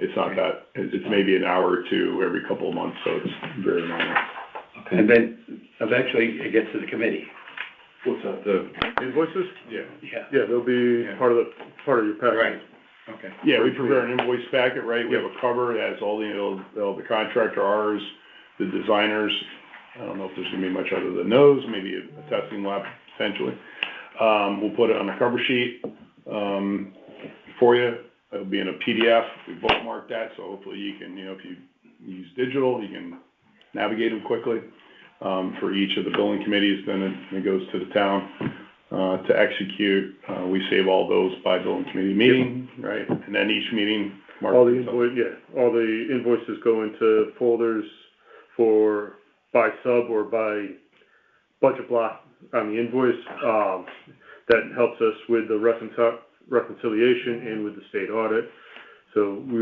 It's not that, it's maybe an hour or two every couple of months, so it's very normal. Okay. and then eventually it gets to the committee. What's that, the invoices? Yeah. Yeah, they'll be part of your packet. Right, okay. Yeah, we prepare an invoice packet, right? We have a cover that has all the contractor, ours, the designers. I don't know if there's gonna be much other than those, maybe a testing lab potentially. We'll put it on a cover sheet, for you. It'll be in a PDF. We bookmark that, so hopefully you can, if you use digital, you can navigate them quickly. For each of the building committees, then it goes to the town, to execute. We save all those by building committee meeting, right? And then each meeting, All the invoices go into folders by sub or by budget block on the invoice. That helps us with the reconciliation and with the state audit. So we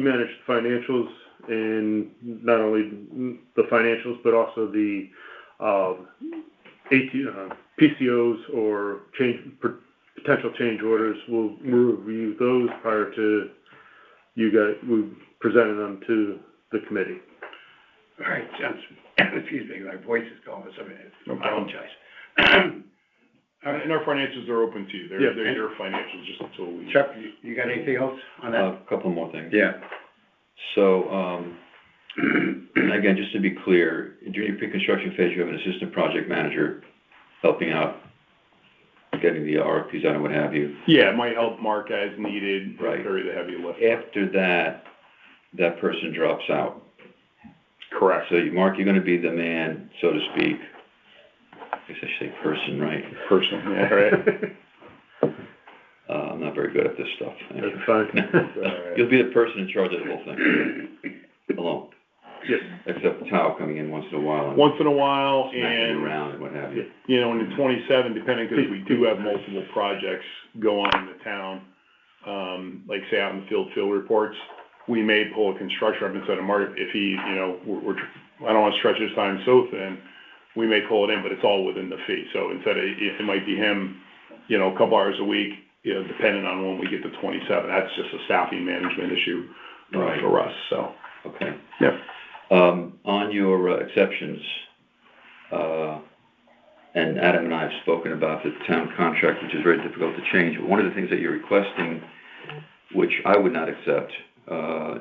manage the financials, and not only the financials, but also the PCOs or potential change orders. We'll review those prior to we presenting them to the committee. All right, excuse me, my voice is going, so No I problem. apologize. And our financials are open to you. They're Yeah. your financials, just until we. Chuck, you got anything else on that? A couple more things. Yeah. So, again, just to be clear, during your pre-construction phase, you have an assistant project manager helping out, getting the RFPs out and what have you. Yeah, it might help Mark as needed, Right. carry the heavy lift. After that, that person drops out. Correct. So, Mark, you're gonna be the man, so to speak. I guess I should say person, right? Person, yeah, right. I'm not very good at this stuff. That's fine. You'll be the person in charge of the whole thing, alone, Yes. except Tao coming in once in a while and Once in a while, smacking and, you around and what have you. and in 27, depending, because we do have multiple projects go on in the town, like say out in the field reports, we may pull a construction rep instead of Mark, if he, I don't wanna stretch his time so thin, we may pull it in, but it's all within the fee. So instead of, if it might be him, a couple hours a week, depending on when we get to 27, that's just a staffing management issue Right. for us, so. Okay. Yeah. On your exceptions, and Adam and I have spoken about the town contract, which is very difficult to change, but one of the things that you're requesting, which I would not accept,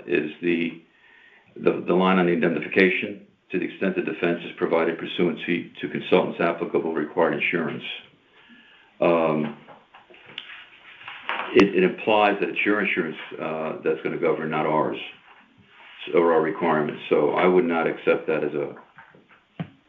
is the line on the indemnification. to the extent the defense is provided pursuant to consultants' applicable required insurance. It implies that it's your insurance that's going to govern, not ours, or our requirements. So I would not accept that as a...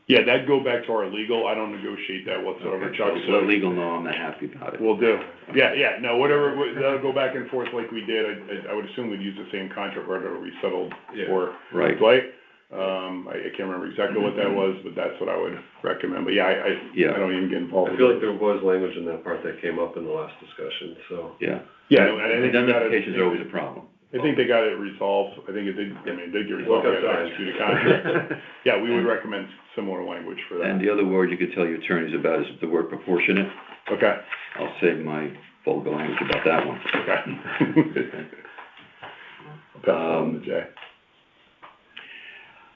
Yeah, that'd go back to our legal. I don't negotiate that whatsoever, Okay, Chuck. so legal, no, I'm not happy about it. We'll do. Yeah, no, whatever, that'll go back and forth like we did. I would assume we'd use the same contract whatever we settled for Right. Dwight. I can't remember exactly what that was, but that's what I would recommend. But I don't even get involved I with feel it. like there was language in that part that came up in the last discussion, so. Yeah. Yeah, and I think Indemnifications are always a problem. I think they got it resolved. I think it did get resolved. Look We had to outside. execute a contract. Yeah, we would recommend similar language for that. And the other word you could tell your attorneys about is the word proportionate. Okay, I'll save my vulgar language about that one. okay. I'll pass it on to Jay.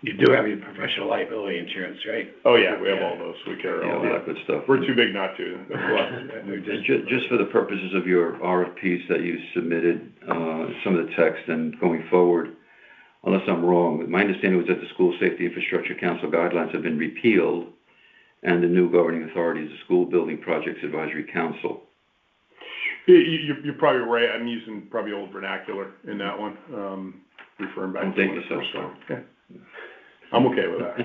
You do have your professional liability insurance, right? Oh, yeah, we have all those. We carry Yeah, all all that. that good stuff. We're too big not to. That's why. And just for the purposes of your RFPs that you submitted, some of the text and going forward, unless I'm wrong, my understanding was that the School Safety Infrastructure Council guidelines have been repealed and the new governing authority is the School Building Projects Advisory Council. You're probably right. I'm using probably old vernacular in that one, referring back Don't to date when it yourself, first sir. started. Yeah. I'm okay with that.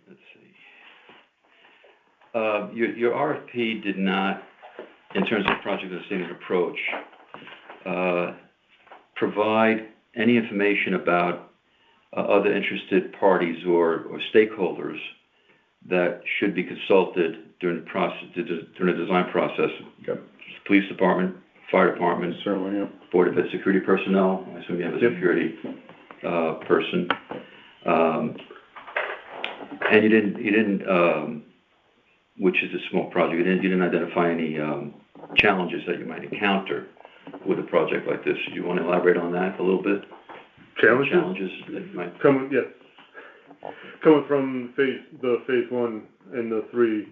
Let's see. Your RFP did not, in terms of project and statement approach, provide any information about other interested parties or stakeholders that should be consulted during the process, during the design process. Okay. Police department, fire department, Certainly, yeah. Board of Ed security personnel, I assume you have a security person. And you didn't, which is a small project, you didn't identify any challenges that you might encounter with a project like this. Do you want to elaborate on that a little bit? Challenges that you might... Coming from phase one and the 3,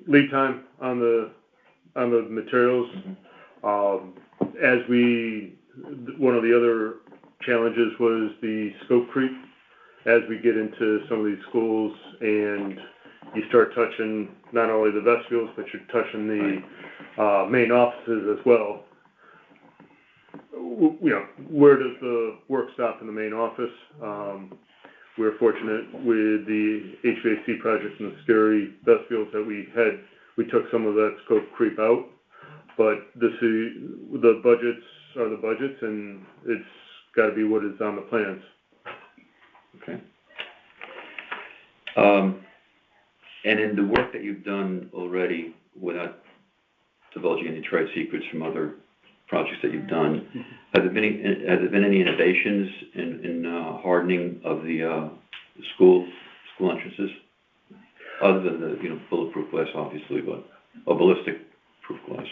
lead time on the materials. One of the other challenges was the scope creep. As we get into some of these schools and you start touching not only the vestibules, but you're touching the main offices as well. You know, where does the work stop in the main office? We're fortunate with the HVAC projects and the security vestibules that we took some of that scope creep out. But the budgets are the budgets, and it's got to be what is on the plans. Okay. And in the work that you've done already, without divulging any trade secrets from other projects that you've done, has there been any innovations in hardening of the school entrances, other than the bulletproof glass, obviously, or ballistic proof glass?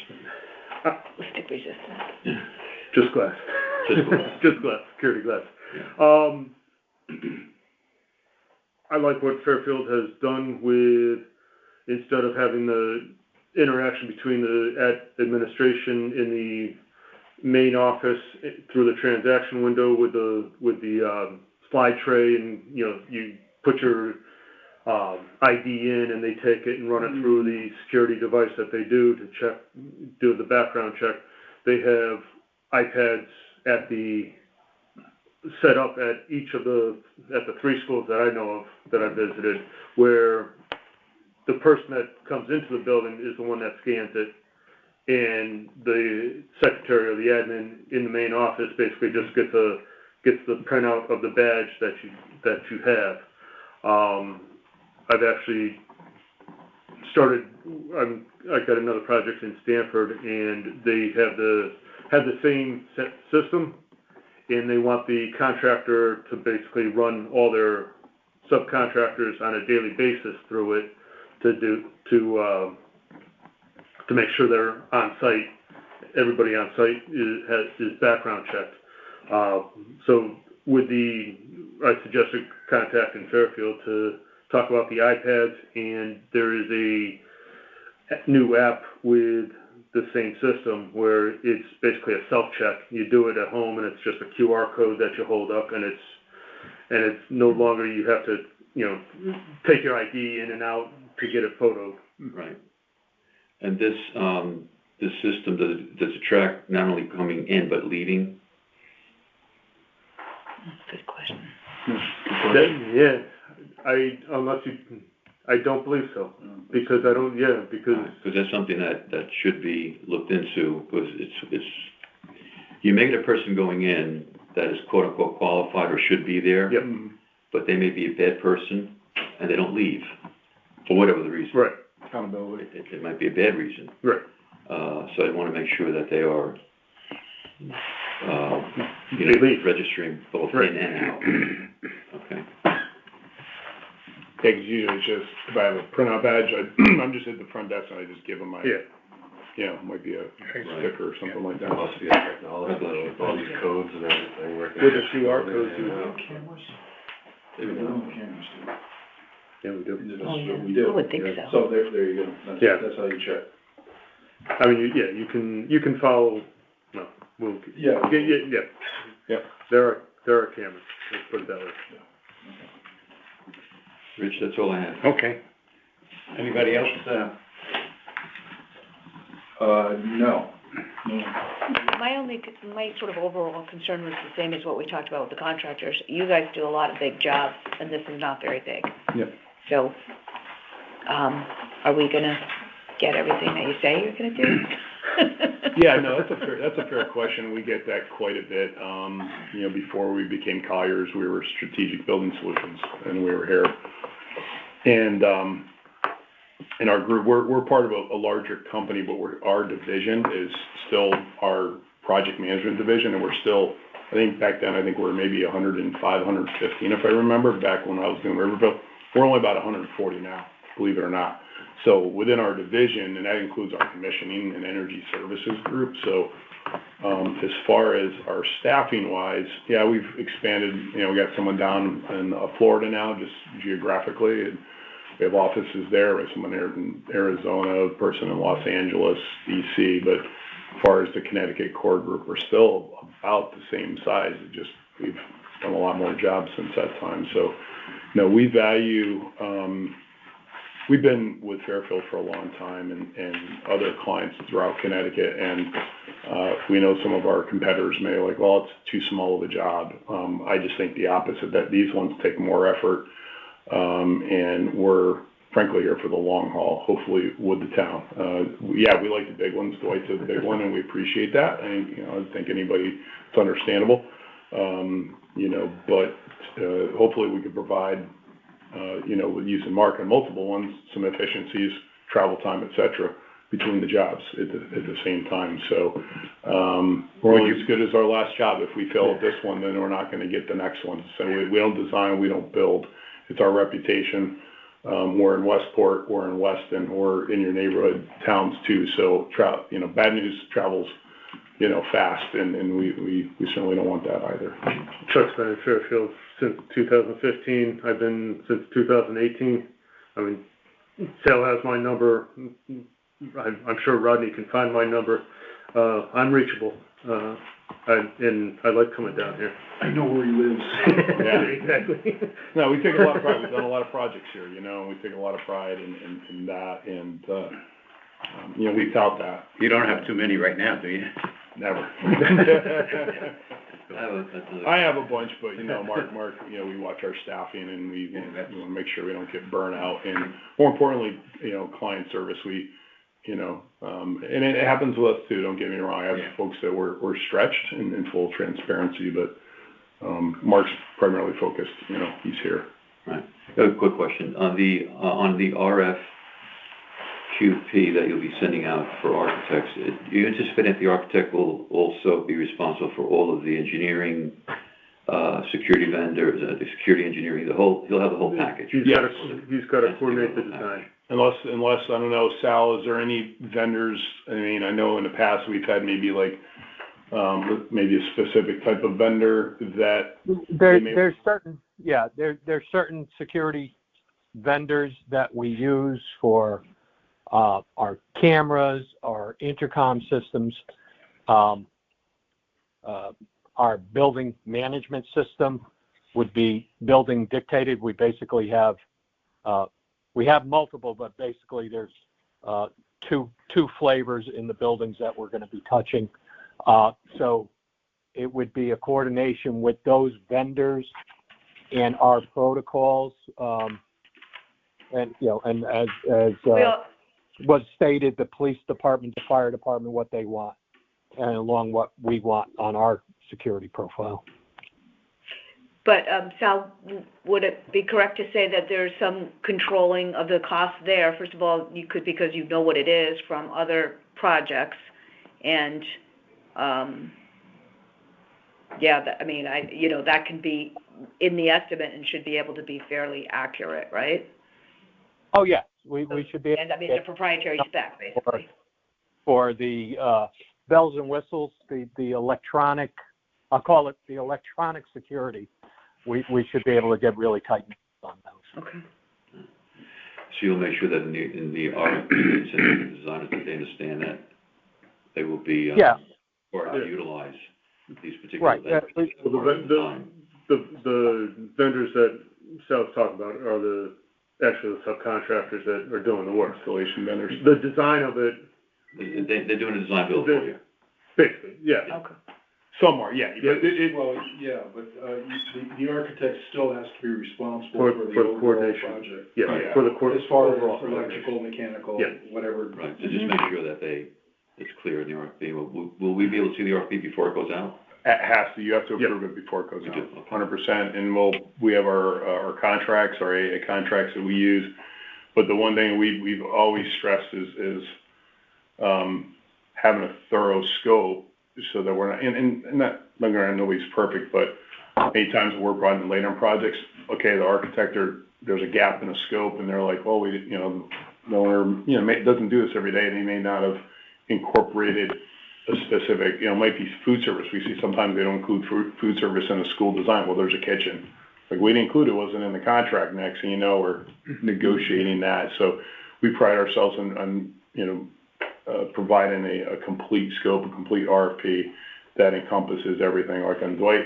Ballistic resistant. Yeah. Just glass. Just glass. Just glass, security glass. Yeah. I like what Fairfield has done with, instead of having the interaction between the administration in the main office through the transaction window with the slide tray, and you put your ID in and they take it and run it through the security device that they do to do the background check. They have iPads set up at the 3 schools that I know of that I visited, where the person that comes into the building is the one that scans it, and the secretary or the admin in the main office basically just gets the printout of the badge that you have. I've actually I got another project in Stanford, and they have the same system, and they want the contractor to basically run all their subcontractors on a daily basis through it to make sure they're on site. Everybody on site is background checked. So I suggested contacting Fairfield to talk about the iPads, and there is a new app with the same system where it's basically a self-check. You do it at home and it's just a QR code that you hold up, and it's no longer you have to, take your ID in and out to get it photoed. Right. And this system, does it track not only coming in, but leaving? Good question. I don't believe so, because Because that's something that should be looked into, because it's, you make it a person going in that is quote unquote qualified or should be there. Yep. But they may be a bad person and they don't leave, for whatever the reason. Right, Accountability. It might be a bad reason. right. So I wanna make sure that they are, They leave. registering both Right. in and out. Okay. Yeah, 'cause usually it's just, if I have a printout badge, I'm just at the front desk and I just give them my, might be a sticker or something like There that. must be a technology though, with all these codes and everything working. With the QR codes, you Yeah. There we go. Cameras do. Yeah, we do. Oh, yeah. We do. I would think Yeah. so. So there you go. Yeah. That's how you check. I mean, you can follow, no, Yeah. yeah. There are cameras, let's put it that way. Rich, that's all I have. Okay. Anybody else, No. My sort of overall concern was the same as what we talked about with the contractors. You guys do a lot of big jobs, and this is not very big. Yep. So, are we gonna get everything that you say you're gonna do? Yeah, no, that's a fair question. We get that quite a bit. Before we became Colliers, we were Strategic Building Solutions, and we were here. And, in our group, we're part of a larger company, but our division is still our project management division, and we're still, I think back then, we were maybe 105, 115, if I remember, back when I was doing Riverville. We're only about 140 now, believe it or not. So within our division, and that includes our commissioning and energy services group, so, as far as our staffing wise, yeah, we've expanded, we got someone down in Florida now, just geographically, and we have offices there, we have someone there in Arizona, a person in Los Angeles, DC, but as far as the Connecticut core group, we're still about the same size, we've done a lot more jobs since that time, so, we value, we've been with Fairfield for a long time and other clients throughout Connecticut, and we know some of our competitors may like, well, it's too small of a job. I just think the opposite, that these ones take more effort, and we're frankly here for the long haul, hopefully with the town. Yeah, we like the big ones, Dwight's a big one, and we appreciate that. I think anybody, it's understandable. But hopefully we could provide, with using Mark on multiple ones, some efficiencies, travel time, et cetera, between the jobs at the same time. So, we're only as good as our last job. If we fail at this one, then we're not gonna get the next one. So we don't design, we don't build. It's our reputation. We're in Westport, we're in Weston, we're in your neighborhood towns too. So, bad news travels, fast, and we certainly don't want that either. Chuck's been in Fairfield since 2015, I've been since 2018. I mean, Sal has my number, I'm sure Rodney can find my number. I'm reachable, and I like coming down here. I know where he lives. Yeah. Exactly. No, we take a lot of pride, we've done a lot of projects here, and we take a lot of pride in that, and, we tout that. you don't have too many right now, do you? Never. I have a bunch, but, Mark, we watch our staffing and we wanna make sure we don't get burnt out, and more importantly, client service, and it happens with us too, don't get me wrong, I have folks that we're stretched in full transparency, but, Mark's primarily focused, he's here. Right. I have a quick question. On the RFQP that you'll be sending out for architects, do you anticipate that the architect will also be responsible for all of the engineering, security vendors, the security engineering, he'll have the whole package? He's gotta coordinate the design. Unless, I don't know, Sal, is there any vendors, I know in the past we've had maybe like, maybe a specific type of vendor that. There's certain security vendors that we use for our cameras, our intercom systems, our building management system would be building dictated. We basically have, we have multiple, but basically there's two flavors in the buildings that we're going to be touching. So it would be a coordination with those vendors and our protocols. And, you know, and as was stated, the police department, the fire department, what they want, and along what we want on our security profile. But, Sal, would it be correct to say that there's some controlling of the cost there? First of all, you could, because you know what it is from other projects, and, yeah, I mean, you know, that can be in the estimate and should be able to be fairly accurate, right? Oh, yeah, we should be. And I mean, the proprietary spec, basically. For the bells and whistles, the electronic, I'll call it the electronic security, we should be able to get really tight on those. Okay. So you'll make sure that in the RFPs and the designers, that they understand that they will be, required to utilize these particular Right. vendors. The vendors that Sal's talking about are the subcontractors that are doing the work. Installation vendors. The design of it, They're doing a design build for you. basically, yeah. Okay. Somewhere, yeah, but Well, yeah, but, the architect still has to be responsible For for the the overall coordination. project. Yeah, Right. for the As far overall as electrical, mechanical, Yeah. whatever. Right, so just make sure that it's clear in the RFP. Will we be able to see the RFP before it goes out? it has to, you have to approve it before it goes out, 100%, and we have our contracts, our AA contracts that we use, but the one thing we've always stressed is having a thorough scope, so that we're not, and not, nobody's perfect, but many times we're brought in later on projects, okay, the architect, there's a gap in the scope, and they're like, well, the owner, doesn't do this every day, and he may not have incorporated a specific, might be food service. We see sometimes they don't include food service in a school design. Well, there's a kitchen. Like, we didn't include it, wasn't in the contract. Next thing you know, we're negotiating that. So we pride ourselves on providing a complete scope, a complete RFP that encompasses everything. Like on Dwight,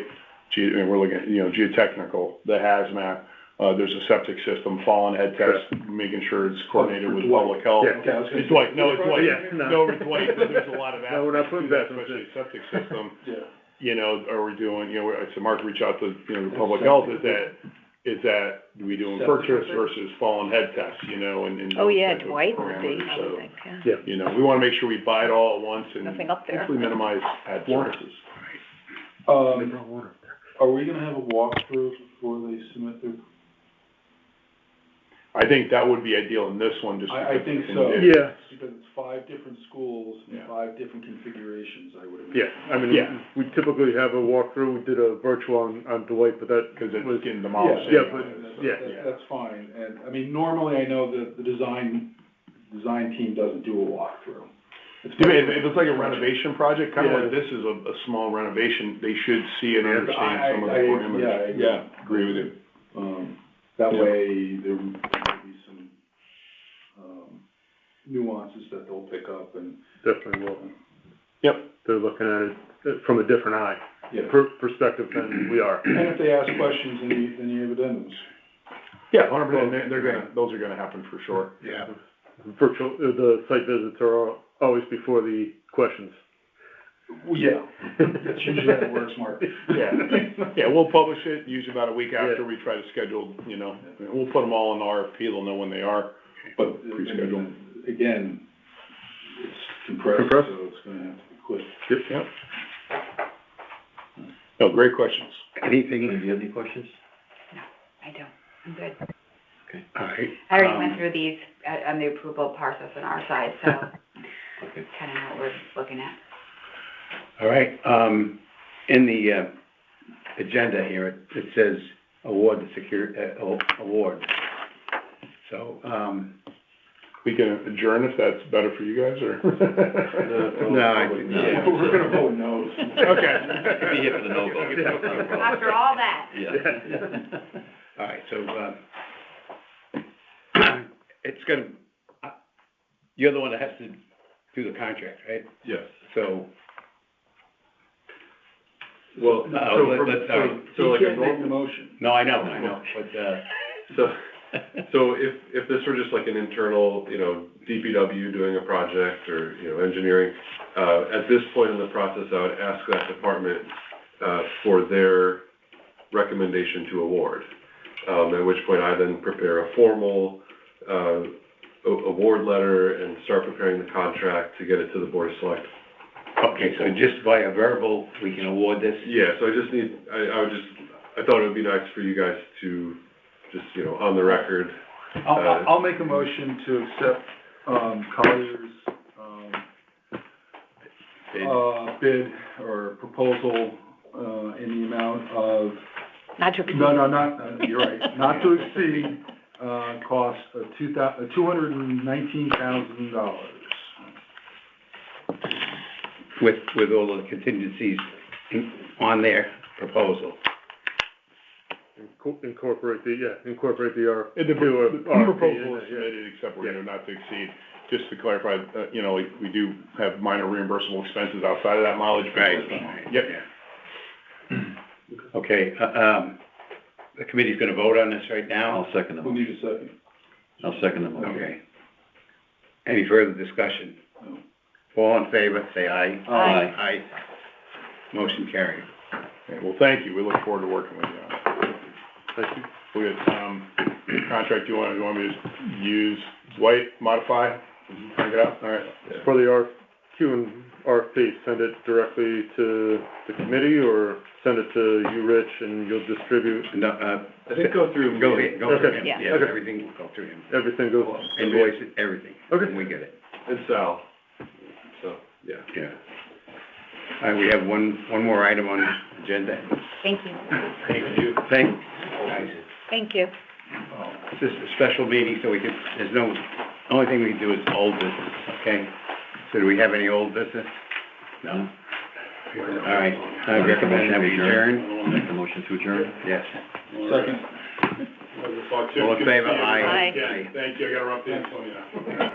we're looking at, geotechnical, the hazmat, there's a septic system, fallen head test, making sure it's coordinated with public health. Yeah, okay, It's Dwight, no, it's Dwight. Yeah, No, it's Dwight, but there's a lot of No, we're not putting aspects, that, especially septic system. Yeah. Are we doing, so Mark reached out to, the public health, is that, do we doing purchase versus fallen head tests, and Oh, those yeah, type of Dwight would be, parameters. I So, would think, yeah. we wanna make sure we buy it all at once and Nothing up there. hopefully minimize ad services. Are we gonna have a walkthrough before they submit their? I think that would be ideal in this one, just. I because think it's so. in- Yeah. Because it's 5 different schools and Yeah. 5 different configurations, I would imagine. Yeah, I mean, Yeah. we typically have a walkthrough, we did a virtual on Dwight, but that Cause it was, was getting demolished. Yeah, anyway, but- so, yeah. That's fine, and, I mean, normally I know that the design team doesn't do a walkthrough. If it's like a renovation project, kinda like this is a small renovation, they should see and understand some of the parameters. Yeah, Agree with you. that way there might be some, nuances that they'll pick up and, definitely will. Yep. They're looking at it from a different eye, yeah. perspective than we are. And if they ask questions, then you have addendums. Yeah, 100%, those are gonna happen for sure. Yeah. The site visits are always before the questions. Yeah, that's usually how it works, Mark. Yeah, we'll publish it, usually about a week after Yeah. we try to schedule, we'll put them all in the RFP, they'll know when they are, but pre-schedule. Again, it's compressed, so it's gonna have to be quick. Yep. No, great questions. Anything? Do you have any questions? I don't, I'm good. All right. I already went through these on the approval process on our side, so Okay. kind of know what we're looking at. All right, in the, agenda here, it says award the award. So, We can adjourn if that's better for you guys, or? No, We're gonna vote no. Okay. Be here for the no vote. After all that. Yeah. All right, so, it's gonna, you're the one that has to do the contract, right? Yes. So, Well, so like a normal, motion. no, I know, but, so if this were just like an internal, you know, DPW doing a project or, you know, engineering, at this point in the process, I would ask that department, for their recommendation to award. At which point I then prepare a formal, award letter and start preparing the contract to get it to the board of select. okay, so just by a verbal, we can award this? Yeah, so I just need, I thought it would be nice for you guys to just, you know, on the record. I'll make a motion to accept, Collier's, bid or proposal, in the amount of, Not to exceed. no, not, you're right, not to exceed, cost of $219,000. With all the contingencies on their proposal. Incorporate the R. And the proposal is submitted, except we're, Yeah. not to exceed. Just to clarify, like, we do have minor reimbursable expenses outside of that mileage. Right. Yep. Okay, the committee's gonna vote on this right now? I'll second the Who motion. needs a second? I'll second the motion. Okay. Any further discussion? All in favor, say aye. Aye. Aye. Motion carried. Okay, well, thank you. We look forward to working with you on it. Thank you. We got, contract you want me to use Dwight, modify, crank it out? All right. For the RFQ and RFP, send it directly to the committee or send it to you, Rich, and you'll distribute, No, I think go through. go through Okay. him. Yeah. Yeah, Okay. everything will go through him. everything goes. Invoice it, everything. Okay. And we get it. And Sal. So, yeah. Yeah. All right, we have one more item on the agenda. Thank you. Thank you. Thank, guys. Thank you. This is a special meeting, so only thing we can do is old business, okay? So do we have any old business? No. All right, I recommend that we adjourn. Make the motion to adjourn? Yes. Second. All in favor? Aye. Aye. Yeah, thank you. I gotta run up to Antonia.